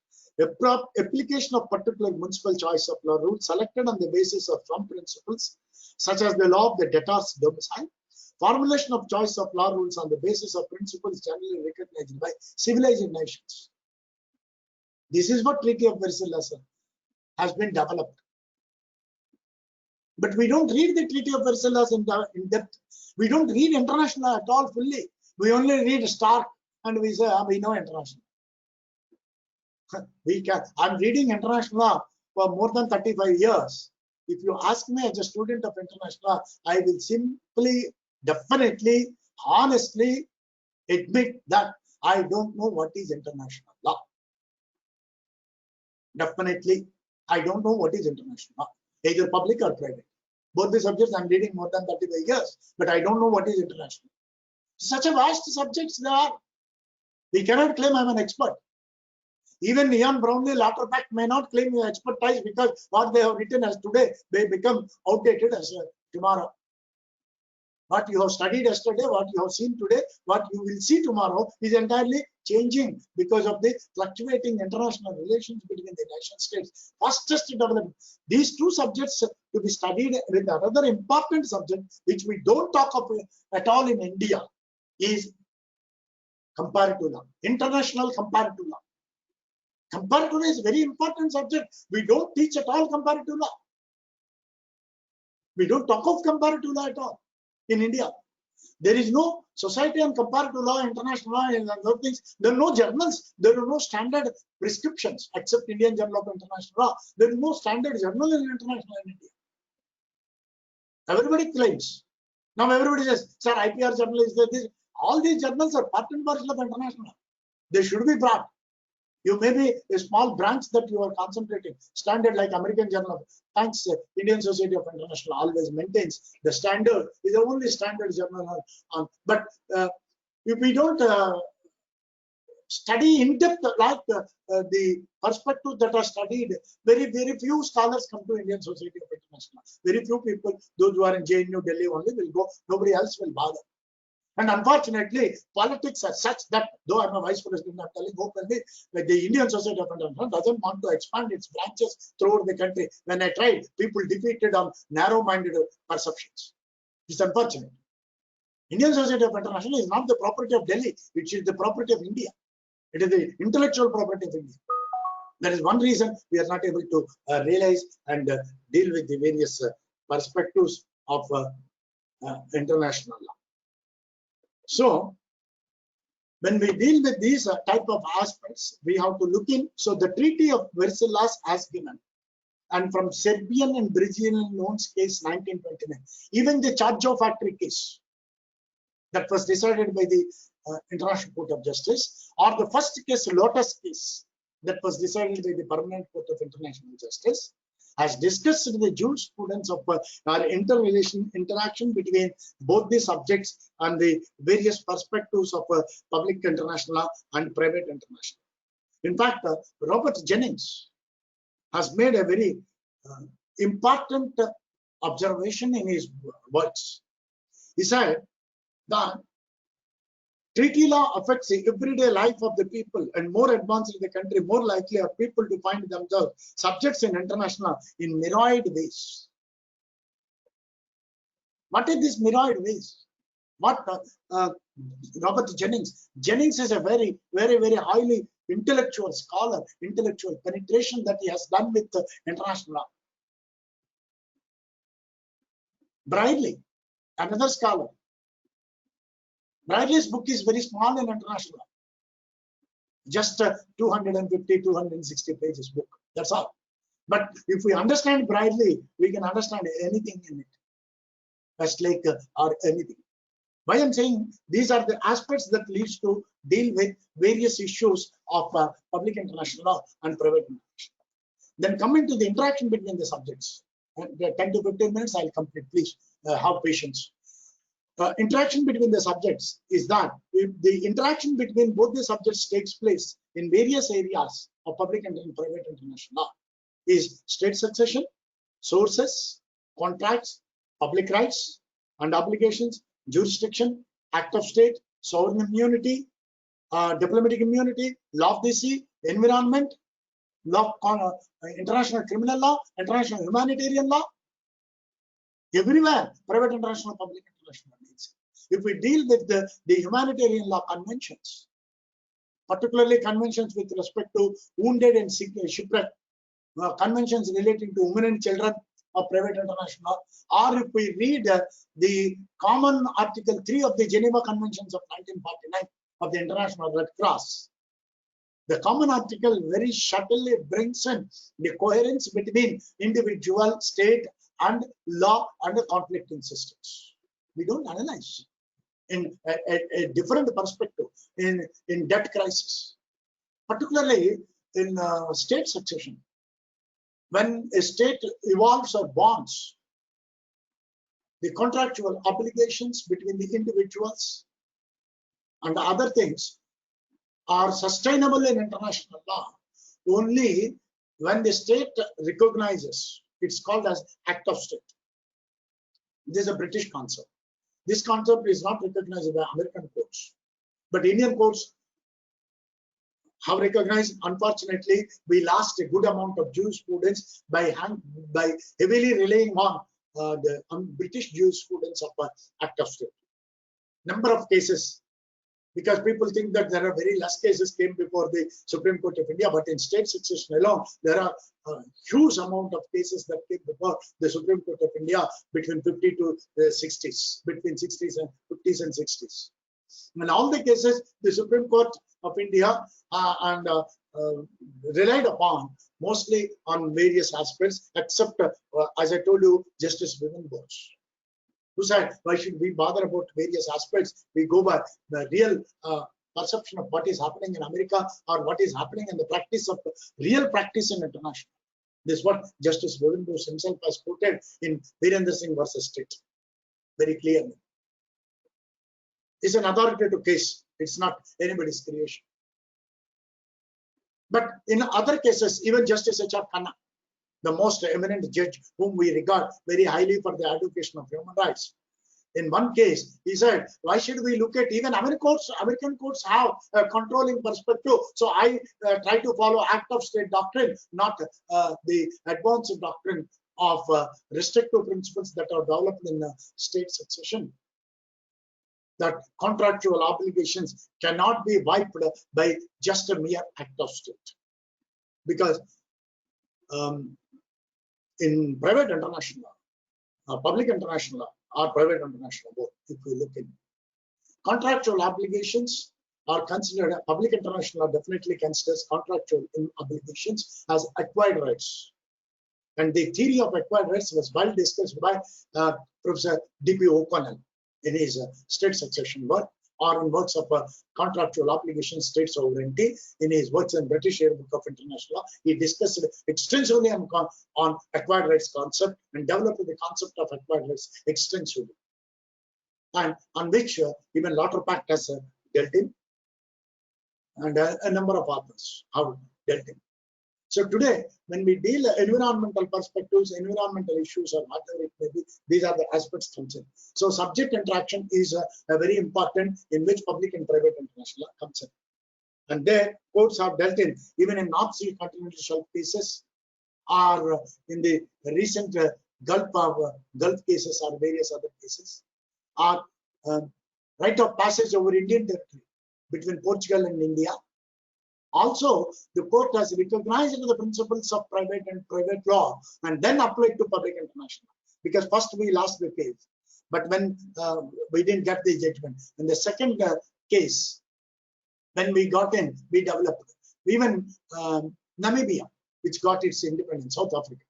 application of particular municipal choice of law rules selected on the basis of some principles, such as the law of the debtor's domicile, formulation of choice of law rules on the basis of principles generally recognized by civilized nations. This is what Treaty of Versailles has been developed. But we don't read the Treaty of Versailles in depth. We don't read international at all fully. We only read Stark and we say, we know international. I'm reading international law for more than 35 years. If you ask me as a student of international law, I will simply, definitely, honestly admit that I don't know what is international law. Definitely, I don't know what is international law, either public or private. Both the subjects I'm reading more than 35 years, but I don't know what is international. Such a vast subjects there are. We cannot claim I'm an expert. Even Ian Brownlee, Lauterbach may not claim expertise, because what they have written as today, they become outdated as tomorrow. What you have studied yesterday, what you have seen today, what you will see tomorrow is entirely changing because of the fluctuating international relations between the nation states. Fastest development. These 2 subjects to be studied with another important subject, which we don't talk of at all in India, is comparative law, international comparative law. Comparative law is a very important subject. We don't teach at all comparative law. We don't talk of comparative law at all in India. There is no society on comparative law, international law, and other things. There are no journals. There are no standard prescriptions except Indian Journal of International Law. There is no standard journal in international in India. Everybody claims. Now everybody says, sir, IPR journal is this. All these journals are part and parcel of international law. They should be brought. You may be a small branch that you are concentrating. Standard like American Journal of, thanks, Indian Society of International always maintains the standard is the only standard journal on. But if we don't study in depth like the perspectives that are studied, very few scholars come to Indian Society of International. Very few people, those who are in JNU, Delhi only will go. Nobody else will bother. And unfortunately, politics are such that, though I'm a vice president, I'm telling openly that the Indian Society of International doesn't want to expand its branches throughout the country. When I tried, people defeated on narrow-minded perceptions. It's unfortunate. Indian Society of International is not the property of Delhi, which is the property of India. It is the intellectual property of India. That is one reason we are not able to realize and deal with the various perspectives of international law. So, when we deal with these type of aspects, we have to look in. So, the Treaty of Versailles has given, and from Serbian and Brazilian loans case 1929, even the Charge Factory case that was decided by the International Court of Justice, or the first case, Lotus case, that was decided by the Permanent Court of International Justice, has discussed with the jurisprudence of our interaction between both the subjects and the various perspectives of public international law and private international. In fact, Robert Jennings has made a very important observation in his words. He said that treaty law affects the everyday life of the people, and more advanced in the country, more likely are people to find themselves subjects in international in myriad ways. What is this myriad ways? What Robert Jennings? Jennings is a very highly intellectual scholar, intellectual penetration that he has done with international law. Brierley, another scholar. Brierley's book is very small in international law. Just 250, 260 pages book. That's all. But if we understand Brierley, we can understand anything in it. Westlake or anything. Why I'm saying these are the aspects that leads to deal with various issues of public international law and private international law. Then coming to the interaction between the subjects. 10 to 15 minutes, I'll complete. Please have patience. Interaction between the subjects is that if the interaction between both the subjects takes place in various areas of public and private international law is state succession, sources, contracts, public rights and obligations, jurisdiction, act of state, sovereign immunity, diplomatic immunity, law of the sea, environment, law, international criminal law, international humanitarian law. Everywhere, private international, public international needs. If we deal with the humanitarian law conventions, particularly conventions with respect to wounded and shipwreck, conventions relating to women and children of private international law, or if we read the common Article 3 of the Geneva Conventions of 1949 of the International Red Cross, the common article very subtly brings in the coherence between individual, state, and law and conflicting systems. We don't analyze in a different perspective in debt crisis, particularly in state succession. When a state evolves or bonds, the contractual obligations between the individuals and other things are sustainable in international law only when the state recognizes. It's called as act of state. This is a British concept. This concept is not recognized by American courts, but Indian courts have recognized. Unfortunately, we lost a good amount of jurisprudence by heavily relying on the British jurisprudence of act of state. Number of cases, because people think that there are very less cases came before the Supreme Court of India, but in state succession alone, there are a huge amount of cases that came before the Supreme Court of India between 50 to the 60s, between 60s and 50s and 60s. In all the cases, the Supreme Court of India relied upon mostly on various aspects, except, as I told you, Justice Vivian Bose, who said, why should we bother about various aspects? We go by the real perception of what is happening in America or what is happening in the practice of real practice in international. This is what Justice Vivian Bose himself has quoted in Virendra Singh versus State very clearly. It's an authoritative case. It's not anybody's creation. But in other cases, even Justice H.R. Khanna, the most eminent judge whom we regard very highly for the advocation of human rights, in one case, he said, why should we look at even American courts have a controlling perspective. So I try to follow act of state doctrine, not the advanced doctrine of restrictive principles that are developed in state succession. That contractual obligations cannot be wiped by just a mere act of state. Because in private international law, public international law, or private international law, if we look in, contractual obligations are considered, public international law definitely considers contractual obligations as acquired rights. And the theory of acquired rights was well discussed by Professor D.P. O'Connell in his state succession work, or in works of contractual obligations, state sovereignty. In his works in British Yearbook of International Law, he discussed extensively on acquired rights concept and developed the concept of acquired rights extensively, and on which even Lauterbach has dealt in, and a number of authors have dealt in. So So today, when we deal environmental perspectives, environmental issues, or whatever it may be, these are the aspects concerned. So subject interaction is a very important in which public and private international law comes in. And there, courts have dealt in, even in North Sea continental shelf cases, or in the recent Gulf cases, or various other cases, or right of passage over Indian territory between Portugal and India. Also, the court has recognized the principles of private and private law and then applied to public international. Because first we lost the case, but when we didn't get the judgment. In the second case, when we got in, we developed. Even Namibia, which got its independence, South Africa,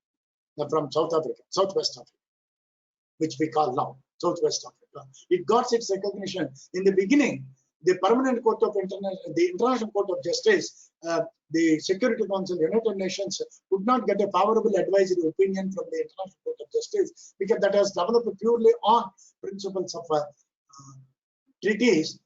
from South Africa, Southwest Africa, which we call now Southwest Africa. It got its recognition. In the beginning, the Permanent Court of the International Court of Justice, the Security Council, United Nations, could not get a favorable advisory opinion from the International Court of Justice because that has developed purely on principles of treaties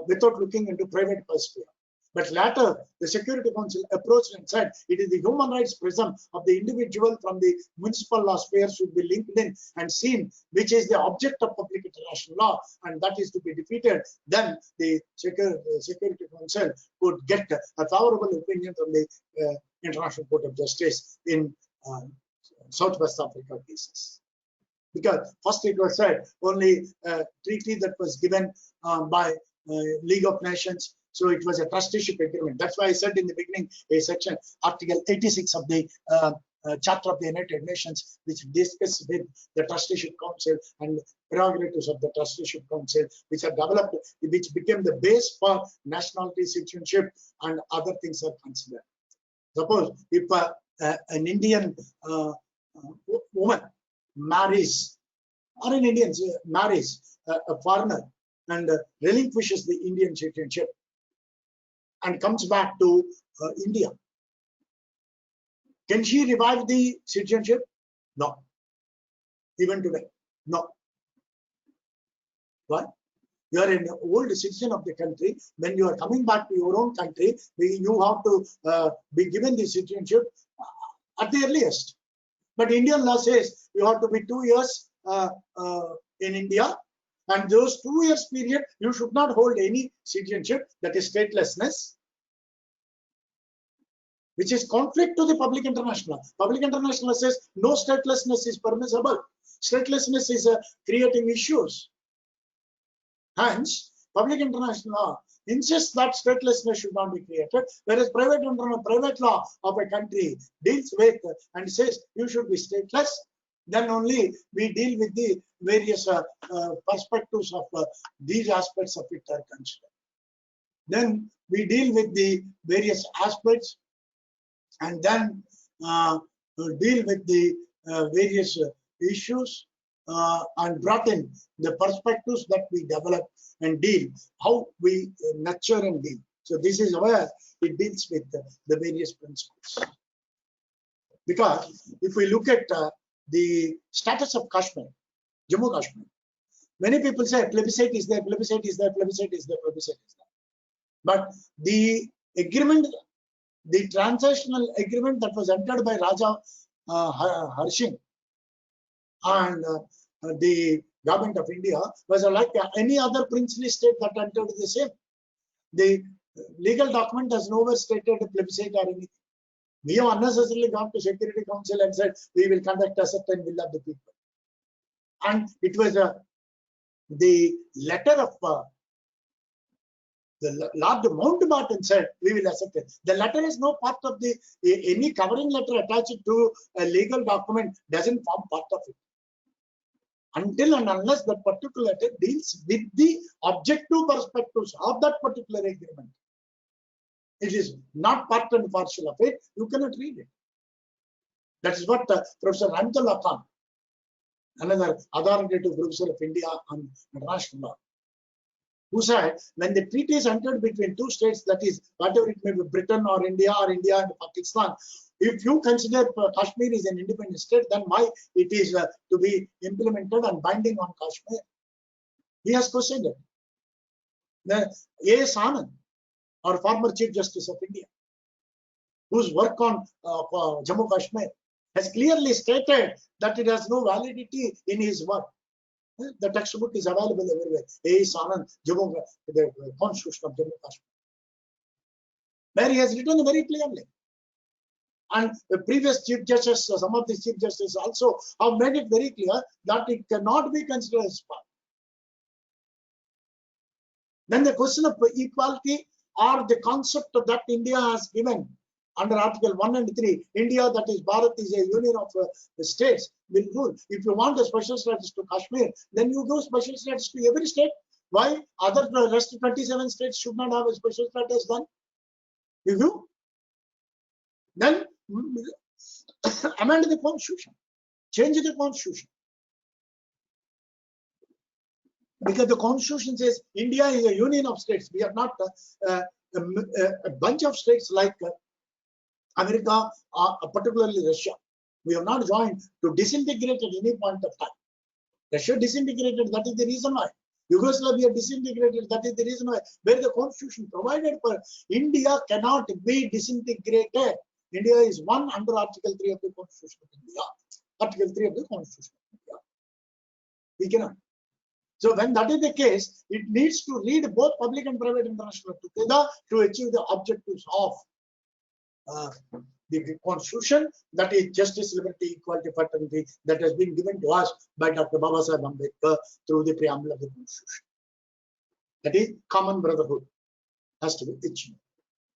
without looking into private sphere. But later, the Security Council approached and said it is the human rights prism of the individual from the municipal law sphere should be linked in and seen, which is the object of public international law, and that is to be defeated. Then the Security Council could get a favorable opinion from the International Court of Justice in Southwest Africa cases. Because first it was said only a treaty that was given by League of Nations. So it was a trusteeship agreement. That's why I said in the beginning, a section, Article 86 of the Charter of the United Nations, which discusses with the Trusteeship Council and prerogatives of the Trusteeship Council, which are developed, which became the base for nationality, citizenship, and other things are considered. Suppose if an Indian woman marries, or an Indian marries a foreigner and relinquishes the Indian citizenship, and comes back to India. Can she revive the citizenship? No. Even today, no. Why? You are an old citizen of the country. When you are coming back to your own country, you have to be given the citizenship at the earliest. But Indian law says you have to be 2 years in India. And those 2 years period, you should not hold any citizenship, that is statelessness, which is conflict to the public international. Public international says no statelessness is permissible. Statelessness is creating issues. Hence, public international law insists that statelessness should not be created, whereas private law of a country deals with and says you should be stateless. Then only we deal with the various perspectives of these aspects of it are considered. Then we deal with the various aspects, and then deal with the various issues and brought in the perspectives that we develop and deal, how we nurture and deal. So this is where it deals with the various principles. Because if we look at the status of Kashmir, Jammu Kashmir, many people say plebiscite is there, plebiscite is there, plebiscite is there, plebiscite is there. But the agreement, the transitional agreement that was entered by Raja Harsingh and the government of India was like any other princely state that entered the same. The legal document has nowhere stated a plebiscite or anything. We have unnecessarily gone to Security Council and said we will conduct a certain will of the people. And it was the letter of the Lord Mountbatten said we will accept it. The letter is no part of the any covering letter attached to a legal document doesn't form part of it. Until and unless that particular letter deals with the objective perspectives of that particular agreement, it is not part and parcel of it. You cannot read it. That is what Professor Ramtullah Khan, another authoritative professor of India on international law, who said when the treaty is entered between two states, that is whatever it may be, Britain or India and Pakistan, if you consider Kashmir is an independent state, then why it is to be implemented and binding on Kashmir? He has questioned it. A.S. Anand, our former Chief Justice of India, whose work on Jammu Kashmir, has clearly stated that it has no validity in his work. The textbook is available everywhere. A.S. Anand, the Constitution of Jammu Kashmir, where he has written very clearly. And the previous chief justice, some of the chief justices also have made it very clear that it cannot be considered as part. Then the question of equality or the concept that India has given under Article 1 and 3, India, that is Bharat, is a union of states, will rule. If you want a special status to Kashmir, then you give special status to every state. Why other rest of 27 states should not have a special status then? If you then amend the constitution, change the constitution. Because the constitution says India is a union of states. We are not a bunch of states like America, particularly Russia. We have not joined to disintegrate at any point of time. Russia disintegrated, that is the reason why. Yugoslavia disintegrated, that is the reason why. Where the constitution provided for India cannot be disintegrated. India is one under Article 3 of the Constitution of India. Article 3 of the Constitution of India. We cannot. So when that is the case, it needs to read both public and private international together to achieve the objectives of the Constitution, that is justice, liberty, equality, fraternity, that has been given to us by Dr. Babasaheb Ambedkar through the preamble of the Constitution. That is common brotherhood has to be achieved.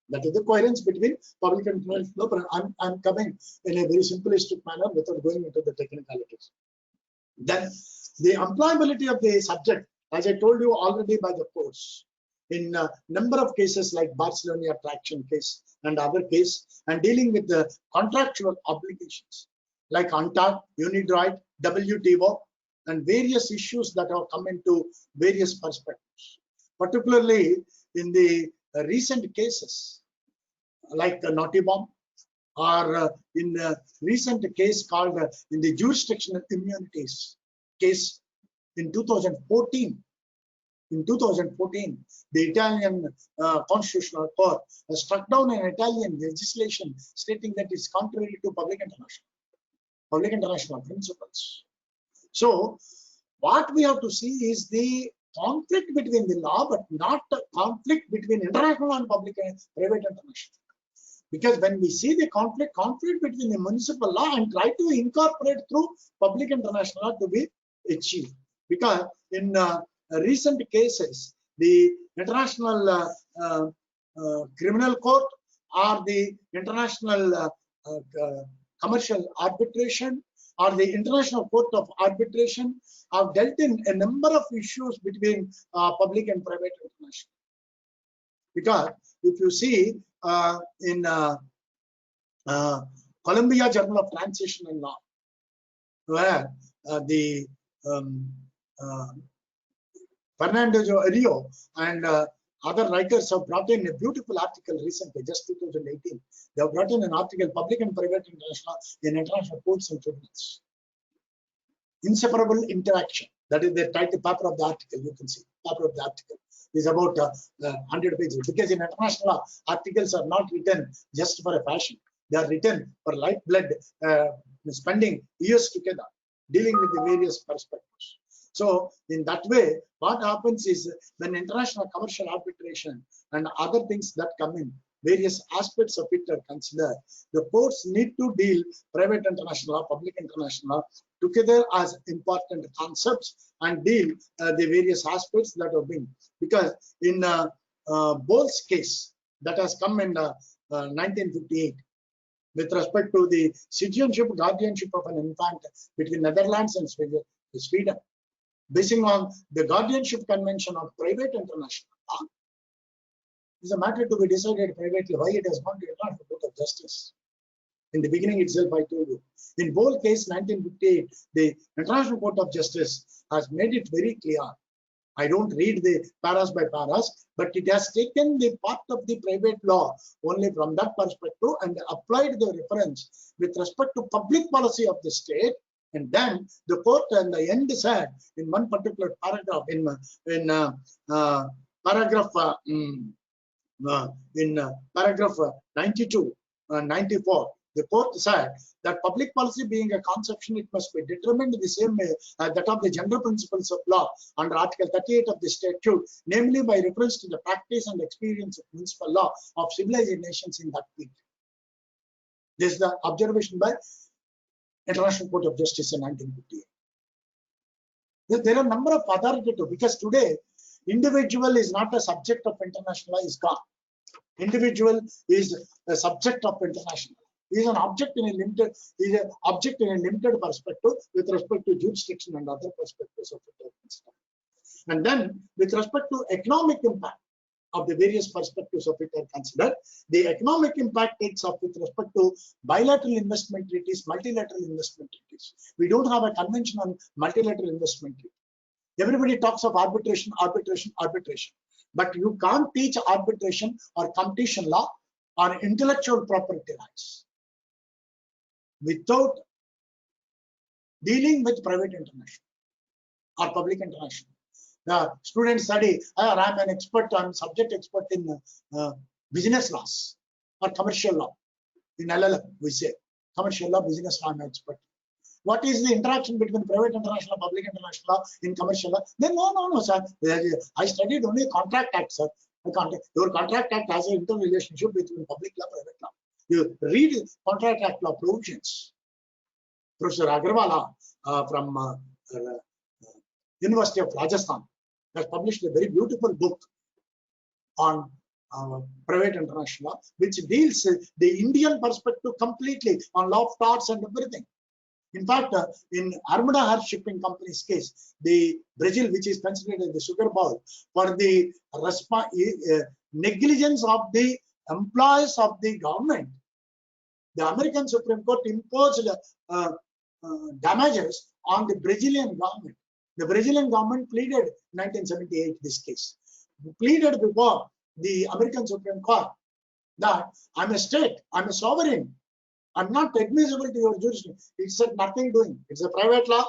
That is the coherence between public and private. No, but I'm coming in a very simplistic manner without going into the technicalities. Then the employability of the subject, as I told you already by the course, in a number of cases like Barcelona Traction case and other case, and dealing with the contractual obligations like UNCTAD, UNIDROIT, WTO, and various issues that have come into various perspectives, particularly in the recent cases like Naughty Bomb, or in a recent case called in the jurisdictional immunities case in 2014. In 2014, the Italian Constitutional Court struck down an Italian legislation stating that it's contrary to public international principles. So, what we have to see is the conflict between the law, but not the conflict between international and public and private international. Because when we see the conflict between the municipal law and try to incorporate through public international law to be achieved. Because in recent cases, the International Criminal Court or the International Commercial Arbitration or the International Court of Arbitration have dealt in a number of issues between public and private international. Because if you see in Columbia Journal of Transitional Law, where the Fernando Rio and other writers have brought in a beautiful article recently, just 2018. They have brought in an article, Public and Private International in International Courts and Tribunals. Inseparable interaction. That is the title paper of the article. You can see paper of the article is about 100 pages. Because in international law, articles are not written just for a fashion. They are written for lifeblood, spending years together, dealing with the various perspectives. So in that way, what happens is when international commercial arbitration and other things that come in, various aspects of it are considered, the courts need to deal private international law, public international law together as important concepts and deal the various aspects that have been. Because in Bowles case that has come in 1958, with respect to the citizenship, guardianship of an infant between Netherlands and Sweden, basing on the guardianship convention of private international law, is a matter to be decided privately. Why it has gone to the International Court of Justice? In the beginning itself, I told you. In Bowles case 1958, the International Court of Justice has made it very clear. I don't read the paras by paras, but it has taken the part of the private law only from that perspective and applied the reference with respect to public policy of the state. And then the court at the end said in one particular paragraph, paragraph 92, 94. The court said that public policy being a conception, it must be determined in the same way as that of the general principles of law under Article 38 of the statute, namely by reference to the practice and experience of municipal law of civilized nations in that period. This is the observation by International Court of Justice in 1958. There are a number of authoritative, because today individual is not a subject of international law, is gone. Individual is a subject of international law. He is an object in a limited, perspective with respect to jurisdiction and other perspectives of it. And then with respect to economic impact of the various perspectives of it are considered. The economic impact takes up with respect to bilateral investment treaties, multilateral investment treaties. We don't have a convention on multilateral investment treaty. Everybody talks of arbitration, arbitration, arbitration. But you can't teach arbitration or competition law or intellectual property rights without dealing with private international or public international. The students study, I'm an expert, I'm subject expert in business laws or commercial law. In LLM, we say commercial law, business law, I'm an expert. What is the interaction between private international, public international law in commercial law? Then no, sir. I studied only contract act, sir. Your contract act has an interrelationship between public law, private law. You read contract act law provisions. Professor Agrawala from University of Rajasthan has published a very beautiful book on private international law, which deals the Indian perspective completely on law of torts and everything. In fact, in Armada Horse Shipping Company's case, the Brazil, which is considered as the sugar bowl, for the negligence of the employees of the government, the American Supreme Court imposed damages on the Brazilian government. The Brazilian government pleaded in 1978 this case. Pleaded before the American Supreme Court that I'm a state, I'm a sovereign, I'm not admissible to your jurisdiction. It said nothing doing. It's a private law.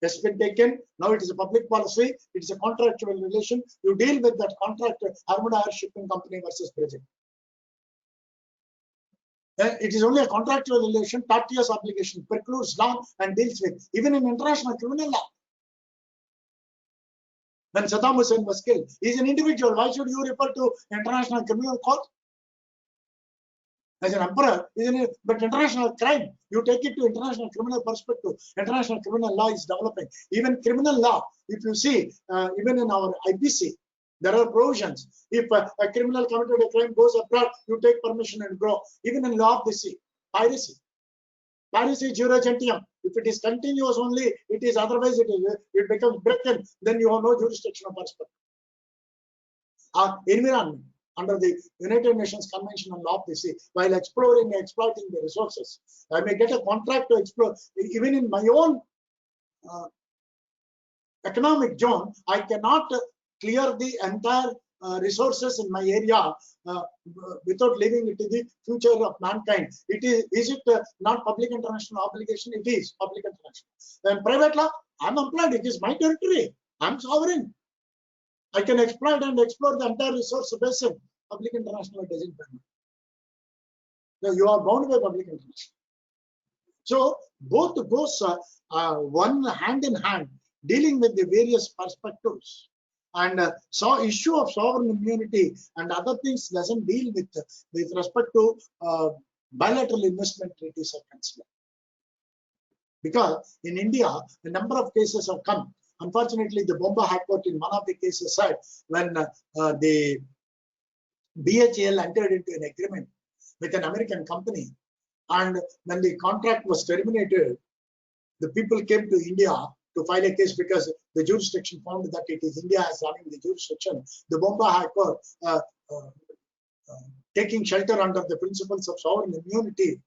It's been taken. Now it is a public policy. It's a contractual relation. You deal with that contract, Armada Horse Shipping Company versus Brazil. It is only a contractual relation. Tortious obligation precludes law and deals with, even in international criminal law. When Saddam Hussein was killed, he is an individual. Why should you refer to International Criminal Court? As an emperor, but international crime, you take it to international criminal perspective. International criminal law is developing. Even criminal law, if you see, even in our IPC, there are provisions. If a criminal committed a crime, goes abroad, you take permission and go. Even in law of the sea, piracy. Piracy jura gentium. If it is continuous only, it is otherwise it becomes broken, then you have no jurisdictional perspective. Environment. Under the United Nations Convention on Law of the Sea, while exploring and exploiting the resources. I may get a contract to explore, even in my own economic zone, I cannot clear the entire resources in my area without leaving it to the future of mankind. Is it not public international obligation? It is public international. And private law, I'm employed, it is my territory, I'm sovereign. I can exploit and explore the entire resource basin. Public international doesn't permit. So you are bound by public international. So both goes one hand in hand, dealing with the various perspectives. And issue of sovereign immunity and other things doesn't deal with respect to bilateral investment treaties are considered. Because in India, a number of cases have come. Unfortunately, the Bombay High Court in one of the cases said when the BHEL entered into an agreement with an American company, and when the contract was terminated, the people came to India to file a case because the jurisdiction found that it is India as having the jurisdiction. The Bombay High Court, taking shelter under the principles of sovereign immunity,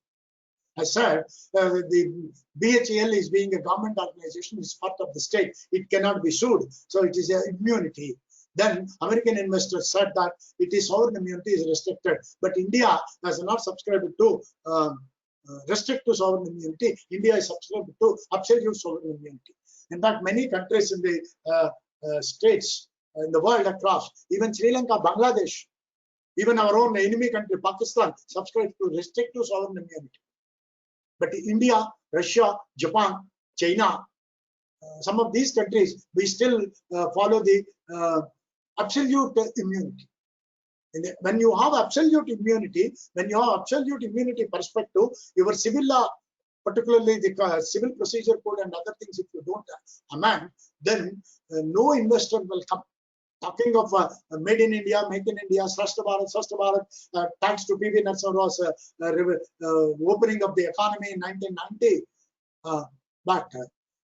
I said the BHEL is being a government organization, is part of the state. It cannot be sued, so it is an immunity. Then American investors said that it is sovereign immunity is restricted, but India has not subscribed to restrict to sovereign immunity. India is subscribed to absolute sovereign immunity. In fact, many countries in the states in the world across, even Sri Lanka, Bangladesh, Even our own enemy country, Pakistan, subscribed to restrictive sovereign immunity. But India, Russia, Japan, China, some of these countries, we still follow the absolute immunity. When you have absolute immunity, perspective, your civil law, particularly the civil procedure code and other things, if you don't amend, then no investor will come. Talking of made in India, make in India, Swasthya Bharat, thanks to P.V. Narasimha Rao's opening of the economy in 1990. But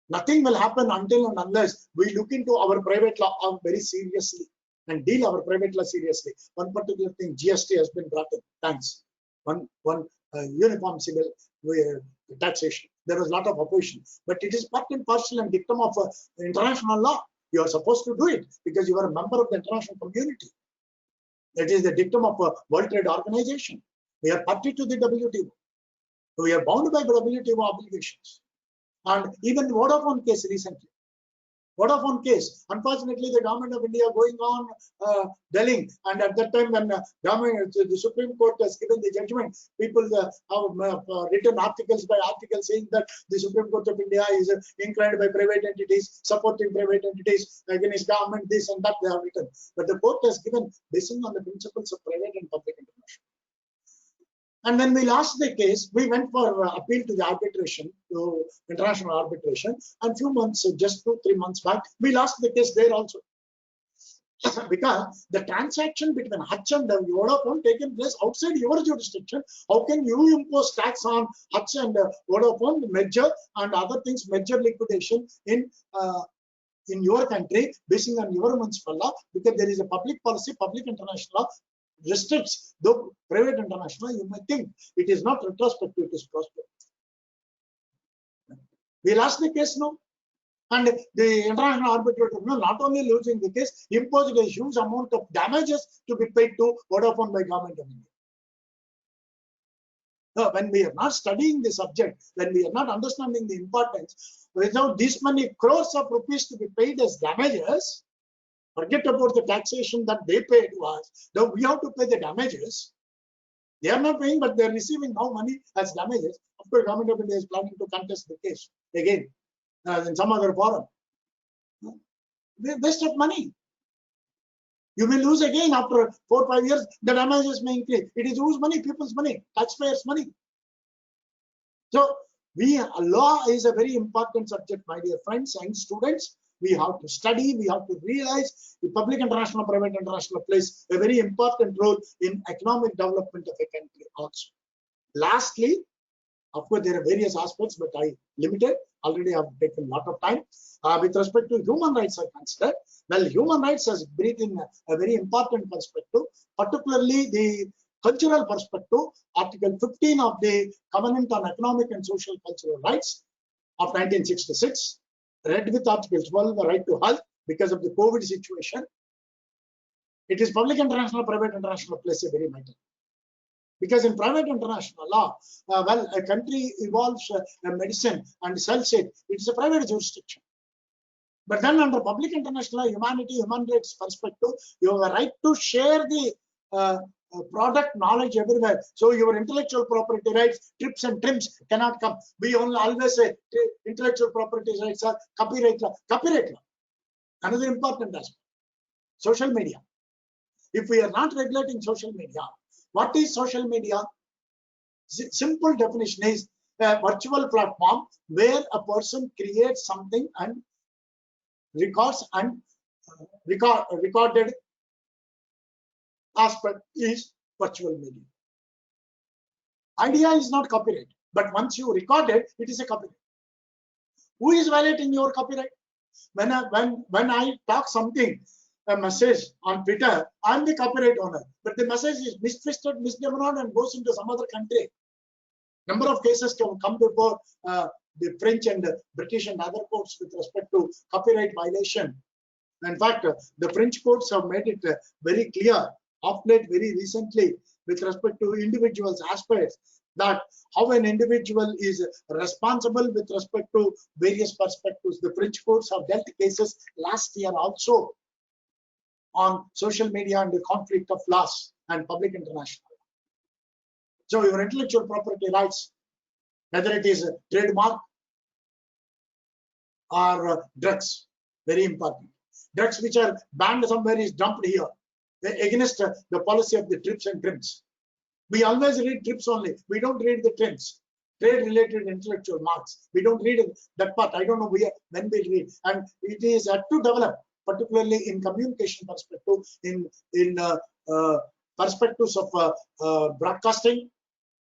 nothing will happen until and unless we look into our private law very seriously and deal our private law seriously. One particular thing, GST has been brought in. Thanks. One uniform civil taxation. There was a lot of opposition, but it is part and parcel and dictum of international law. You are supposed to do it because you are a member of the international community. That is the dictum of a World Trade Organization. We are party to the WTO. We are bound by WTO obligations. And even Vodafone case recently. Vodafone case, unfortunately, the government of India going on telling, and at that time when the Supreme Court has given the judgment, people have written articles by articles saying that the Supreme Court of India is inclined by private entities, supporting private entities against government, this and that they have written. But the court has given based on the principles of private and public international. And when we lost the case, we went for appeal to the arbitration, to international arbitration. And few months, just 2-3 months back, we lost the case there also. Because the transaction between Hutch and Vodafone taken place outside your jurisdiction. How can you impose tax on Hutch and Vodafone merger and other things, merger liquidation in your country, based on your municipal law? Because there is a public policy, public international law restricts the private international. You might think it is not retrospective, it is prospective. We lost the case now, and the international arbitrator not only losing the case, imposed a huge amount of damages to be paid to Vodafone by government of India. So when we are not studying the subject, when we are not understanding the importance, without this many crores of rupees to be paid as damages, forget about the taxation that they paid to us. Now we have to pay the damages. They are not paying, but they are receiving now money as damages. Of course, government of India is planning to contest the case again in some other forum. Waste of money. You may lose again after 4 or 5 years. The damages may increase. It is whose money? People's money, taxpayers' money. So law is a very important subject, my dear friends and students. We have to study, we have to realize the public international, private international plays a very important role in economic development of a country also. Lastly, of course, there are various aspects, but I limited. Already I've taken a lot of time. With respect to human rights are considered, well, human rights has breathed in a very important perspective, particularly the cultural perspective. Article 15 of the Covenant on Economic and Social Cultural Rights of 1966. Read with Article 12, the right to health, because of the COVID situation. It is public international, private international plays a very vital. Because in private international law, well, a country evolves a medicine and sells it. It's a private jurisdiction. But then under public international humanity, human rights perspective, you have a right to share the product knowledge everywhere. So your intellectual property rights, trips and trims cannot come. We only always say intellectual property rights are copyright law. Copyright law. Another important aspect. Social media. If we are not regulating social media, what is social media? Simple definition is a virtual platform where a person creates something and records and recorded aspect is virtual media. Idea is not copyright, but once you record it, it is a copyright. Who is violating your copyright? When I talk something, a message on Twitter, I'm the copyright owner, but the message is mistwisted, misdemeanor, and goes into some other country. Number of cases can come before the French and British and other courts with respect to copyright violation. In fact, the French courts have made it very clear of late, very recently, with respect to individuals' aspects, that how an individual is responsible with respect to various perspectives. The French courts have dealt cases last year also on social media and the conflict of laws and public international. So your intellectual property rights, whether it is a trademark or drugs, very important. Drugs which are banned somewhere is dumped here against the policy of the TRIPS and TRIMS. We always read TRIPS only. We don't read the TRIMS, trade-related intellectual marks. We don't read that part. I don't know when we read. And it is to develop, particularly in communication perspective, in perspectives of broadcasting,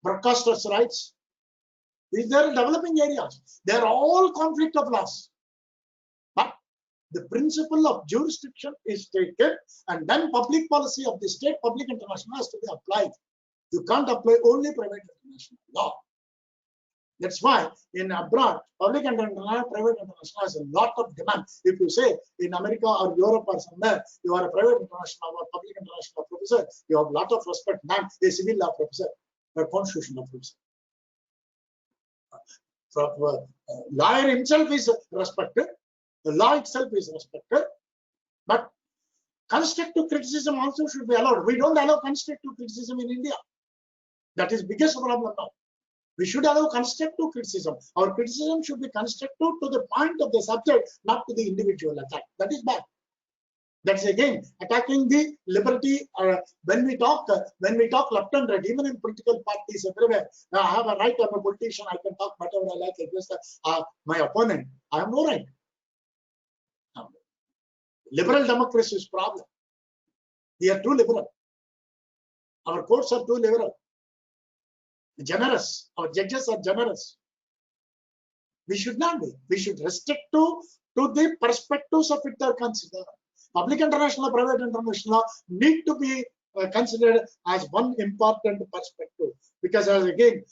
broadcasters' rights. These are developing areas. They are all conflict of laws. But the principle of jurisdiction is taken, and then public policy of the state, public international has to be applied. You can't apply only private international law. That's why in abroad, public international, private international has a lot of demand. If you say in America or Europe or somewhere, you are a private international or public international professor, you have a lot of respect, not a civil law professor, a constitutional professor. So, lawyer himself is respected, the law itself is respected, but constructive criticism also should be allowed. We don't allow constructive criticism in India. That is biggest problem now. We should allow constructive criticism. Our criticism should be constructive to the point of the subject, not to the individual attack. That is bad. That's again attacking the liberty. When we talk left and right, even in political parties everywhere. Now I have a right. I'm a politician. I can talk whatever I like against my opponent. I have no right. Liberal democracy is problem. We are too liberal. Our courts are too liberal. Generous. Our judges are generous. We should not be. We should restrict to the perspectives of it are considered. Public international, private international need to be considered as one important perspective. Because as again,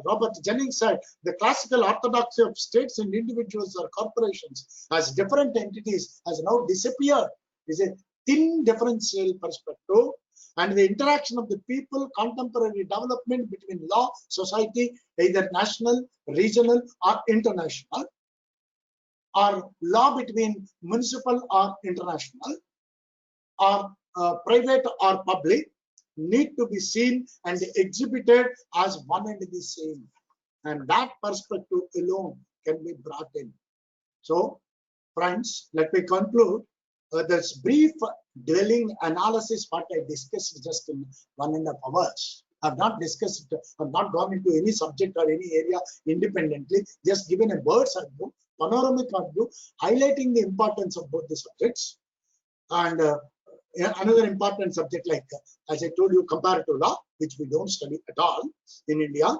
Robert Jennings said, the classical orthodoxy of states and individuals or corporations as different entities has now disappeared. It's a thin differential perspective. And the interaction of the people, contemporary development between law, society, either national, regional, or international, or law between municipal or international, or private or public, need to be seen and exhibited as one and the same. And that perspective alone can be brought in. So, friends, let me conclude. This brief dwelling analysis what I discussed just in 1.5 hours. I've not discussed it, I've not gone into any subject or any area independently, just given a bird's eye view, panoramic view, highlighting the importance of both the subjects. And another important subject, like as I told you, comparative law, which we don't study at all in India.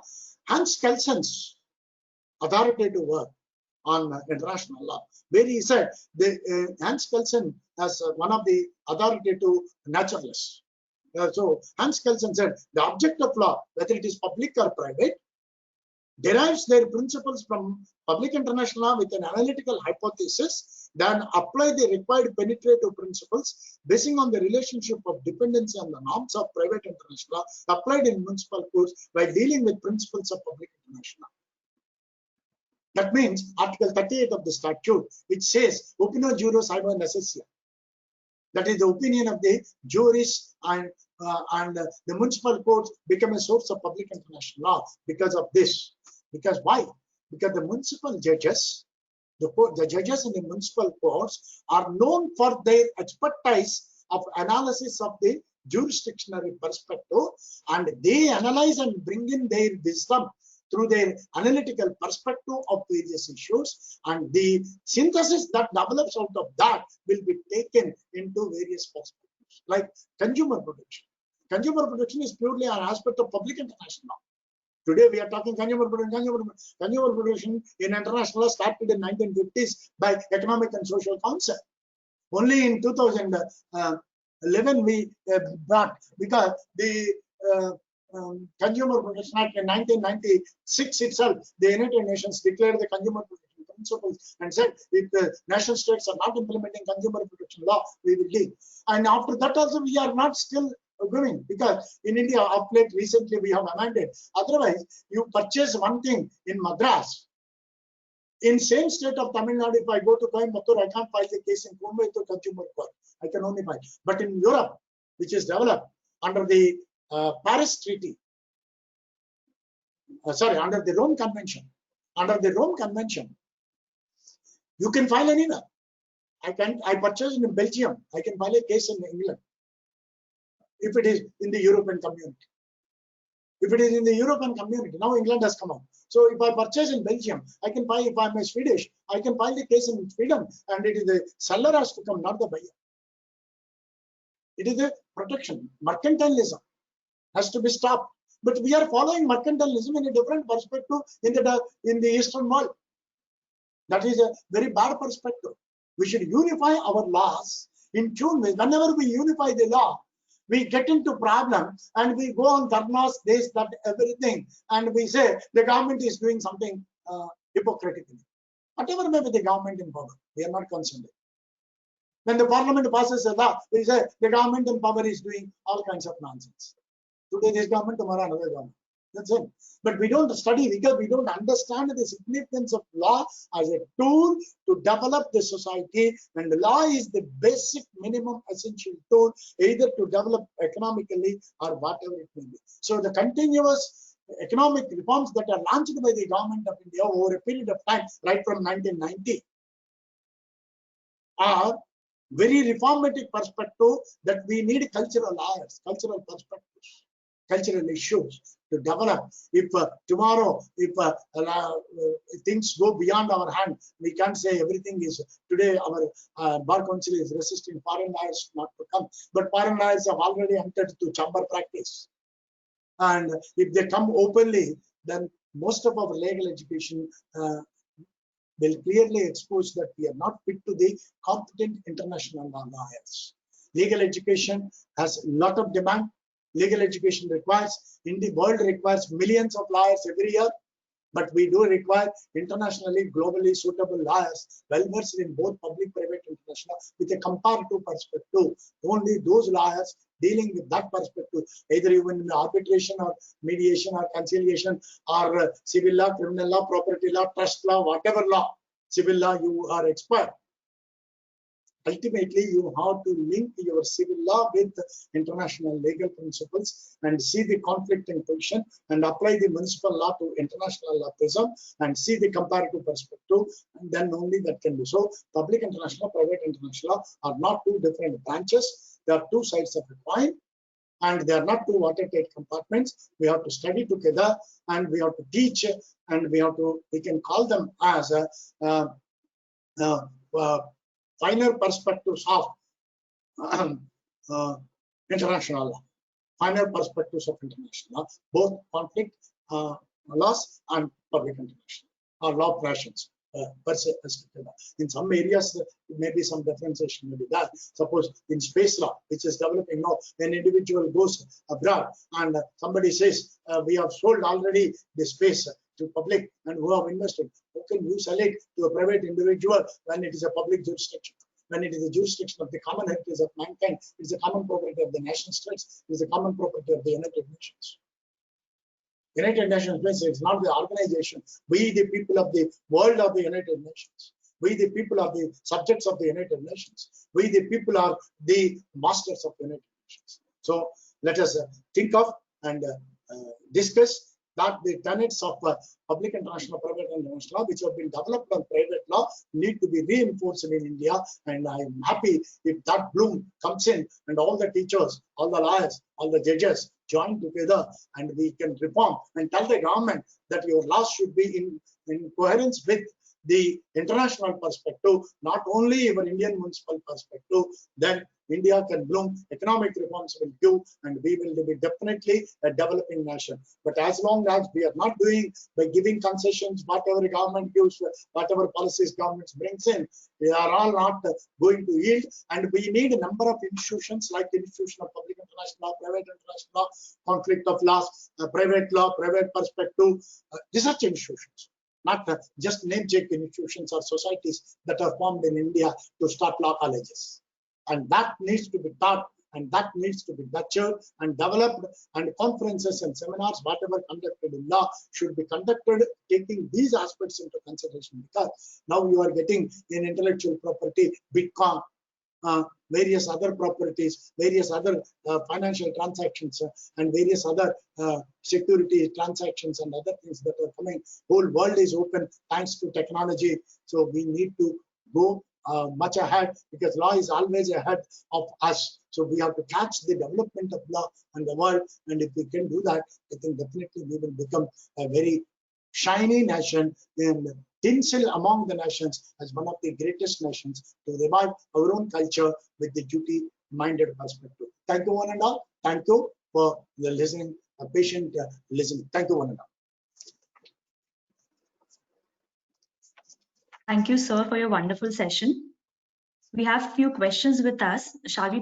Hans Kelsen's authoritative work on international law, where he said Hans Kelsen as one of the authoritative naturalists. So Hans Kelsen said the object of law, whether it is public or private, derives their principles from public international law with an analytical hypothesis, then apply the required penetrative principles basing on the relationship of dependency on the norms of private international law applied in municipal courts while dealing with principles of public international law. That means Article 38 of the statute, which says opinio juris habeat necessia. That is the opinion of the juries and the municipal courts become a source of public international law because of this. Because why? Because the municipal judges, the judges in the municipal courts are known for their expertise of analysis of the jurisdictionary perspective, and they analyze and bring in their wisdom through their analytical perspective of various issues, and the synthesis that develops out of that will be taken into various perspectives, like consumer protection. Consumer protection is purely an aspect of public international law. Today we are talking consumer protection. Consumer protection in international law started in 1950s by Economic and Social Council. Only in 2011 we brought, because the Consumer Protection Act in 1996 itself, the United Nations declared the consumer protection principles and said if the nation states are not implementing consumer protection law, we will deal. And after that also we are not still doing, because in India of late recently we have amended. Otherwise, you purchase one thing in Madras, in same state of Tamil Nadu, if I go to Coimbatore, I can't file the case in Coimbatore Consumer Court. I can only file. But in Europe, which is developed, under the Paris Treaty, under the Rome Convention. Under the Rome Convention, you can file anywhere. I purchased in Belgium. I can file a case in England if it is in the European community. If it is in the European community, now England has come out. So if I purchase in Belgium, I can file, if I'm a Swedish, I can file the case in Sweden, and it is the seller has to come, not the buyer. It is a protection. Mercantilism has to be stopped. But we are following mercantilism in a different perspective in the Eastern world. That is a very bad perspective. We should unify our laws in tune with. Whenever we unify the law, we get into problems and we go on dharnas, this, that, everything, and we say the government is doing something hypocritically. Whatever may be the government in power, we are not concerned. When the parliament passes a law, we say the government in power is doing all kinds of nonsense. Today this government, tomorrow another government. That's it. But we don't study because we don't understand the significance of law as a tool to develop the society. And the law is the basic minimum essential tool either to develop economically or whatever it may be. So the continuous economic reforms that are launched by the government of India over a period of time, right from 1990, are very reformative perspective that we need cultural lawyers, cultural perspectives, cultural issues to develop. If tomorrow, if things go beyond our hand, we can't say everything is today. Our bar council is resisting foreign lawyers not to come, but foreign lawyers have already entered to chamber practice, and if they come openly, then most of our legal education will clearly expose that we are not fit to the competent international lawyers. Legal education has a lot of demand. Legal education requires, in the world requires millions of lawyers every year, but we do require internationally, globally suitable lawyers, well versed in both public, private, international, with a comparative perspective. Only those lawyers dealing with that perspective, either even in arbitration or mediation or conciliation or civil law, criminal law, property law, trust law, whatever law, civil law, you are expert. Ultimately, you have to link your civil law with international legal principles and see the conflict in position and apply the municipal law to international law prism and see the comparative perspective, and then only that can be. So, public international, private international are not two different branches. They are two sides of a coin, and they are not two watertight compartments. We have to study together, and we have to teach, and we can call them as finer perspectives of international law, finer perspectives of international law, both conflict laws and public international or law operations. Per se, in some areas, maybe some differentiation may be there. Suppose in space law, which is developing now, an individual goes abroad and somebody says, we have sold already the space to public and who have invested. How can you sell it to a private individual when it is a public jurisdiction? When it is a jurisdiction of the common heritage of mankind, it is a common property of the nation states, it is a common property of the United Nations. United Nations means it's not the organization. We, the people of the world, are the United Nations. We, the people, are the subjects of the United Nations. We, the people, are the masters of the United Nations. So let us think of and discuss that the tenets of public international, private international law, which have been developed on private law, need to be reinforced in India. And I am happy if that bloom comes in and all the teachers, all the lawyers, all the judges join together and we can reform and tell the government that your laws should be in coherence with the international perspective, not only our Indian municipal perspective. Then India can bloom, economic reforms will give, and we will be definitely a developing nation. But as long as we are not doing by giving concessions, whatever government gives, whatever policies government brings in, they are all not going to yield. And we need a number of institutions like the Institution of Public International Law, Private International Law, Conflict of Laws, private law, private perspective, research institutions. Not just name-check institutions or societies that are formed in India to start law colleges. And that needs to be taught, and that needs to be nurtured and developed, and conferences and seminars, whatever conducted in law, should be conducted taking these aspects into consideration. Because now you are getting in intellectual property Bitcoin. various other properties, various other financial transactions, and various other security transactions and other things that are coming. Whole world is open thanks to technology. So we need to go much ahead, because law is always ahead of us. So we have to catch the development of law and the world. And if we can do that, I think definitely we will become a very shiny nation and tinsel among the nations as one of the greatest nations to revive our own culture with the duty-minded perspective. Thank you, one and all. Thank you for the listening, patient listening. Thank you, one and all. Thank you, sir, for your wonderful session. We have few questions with us. Shall we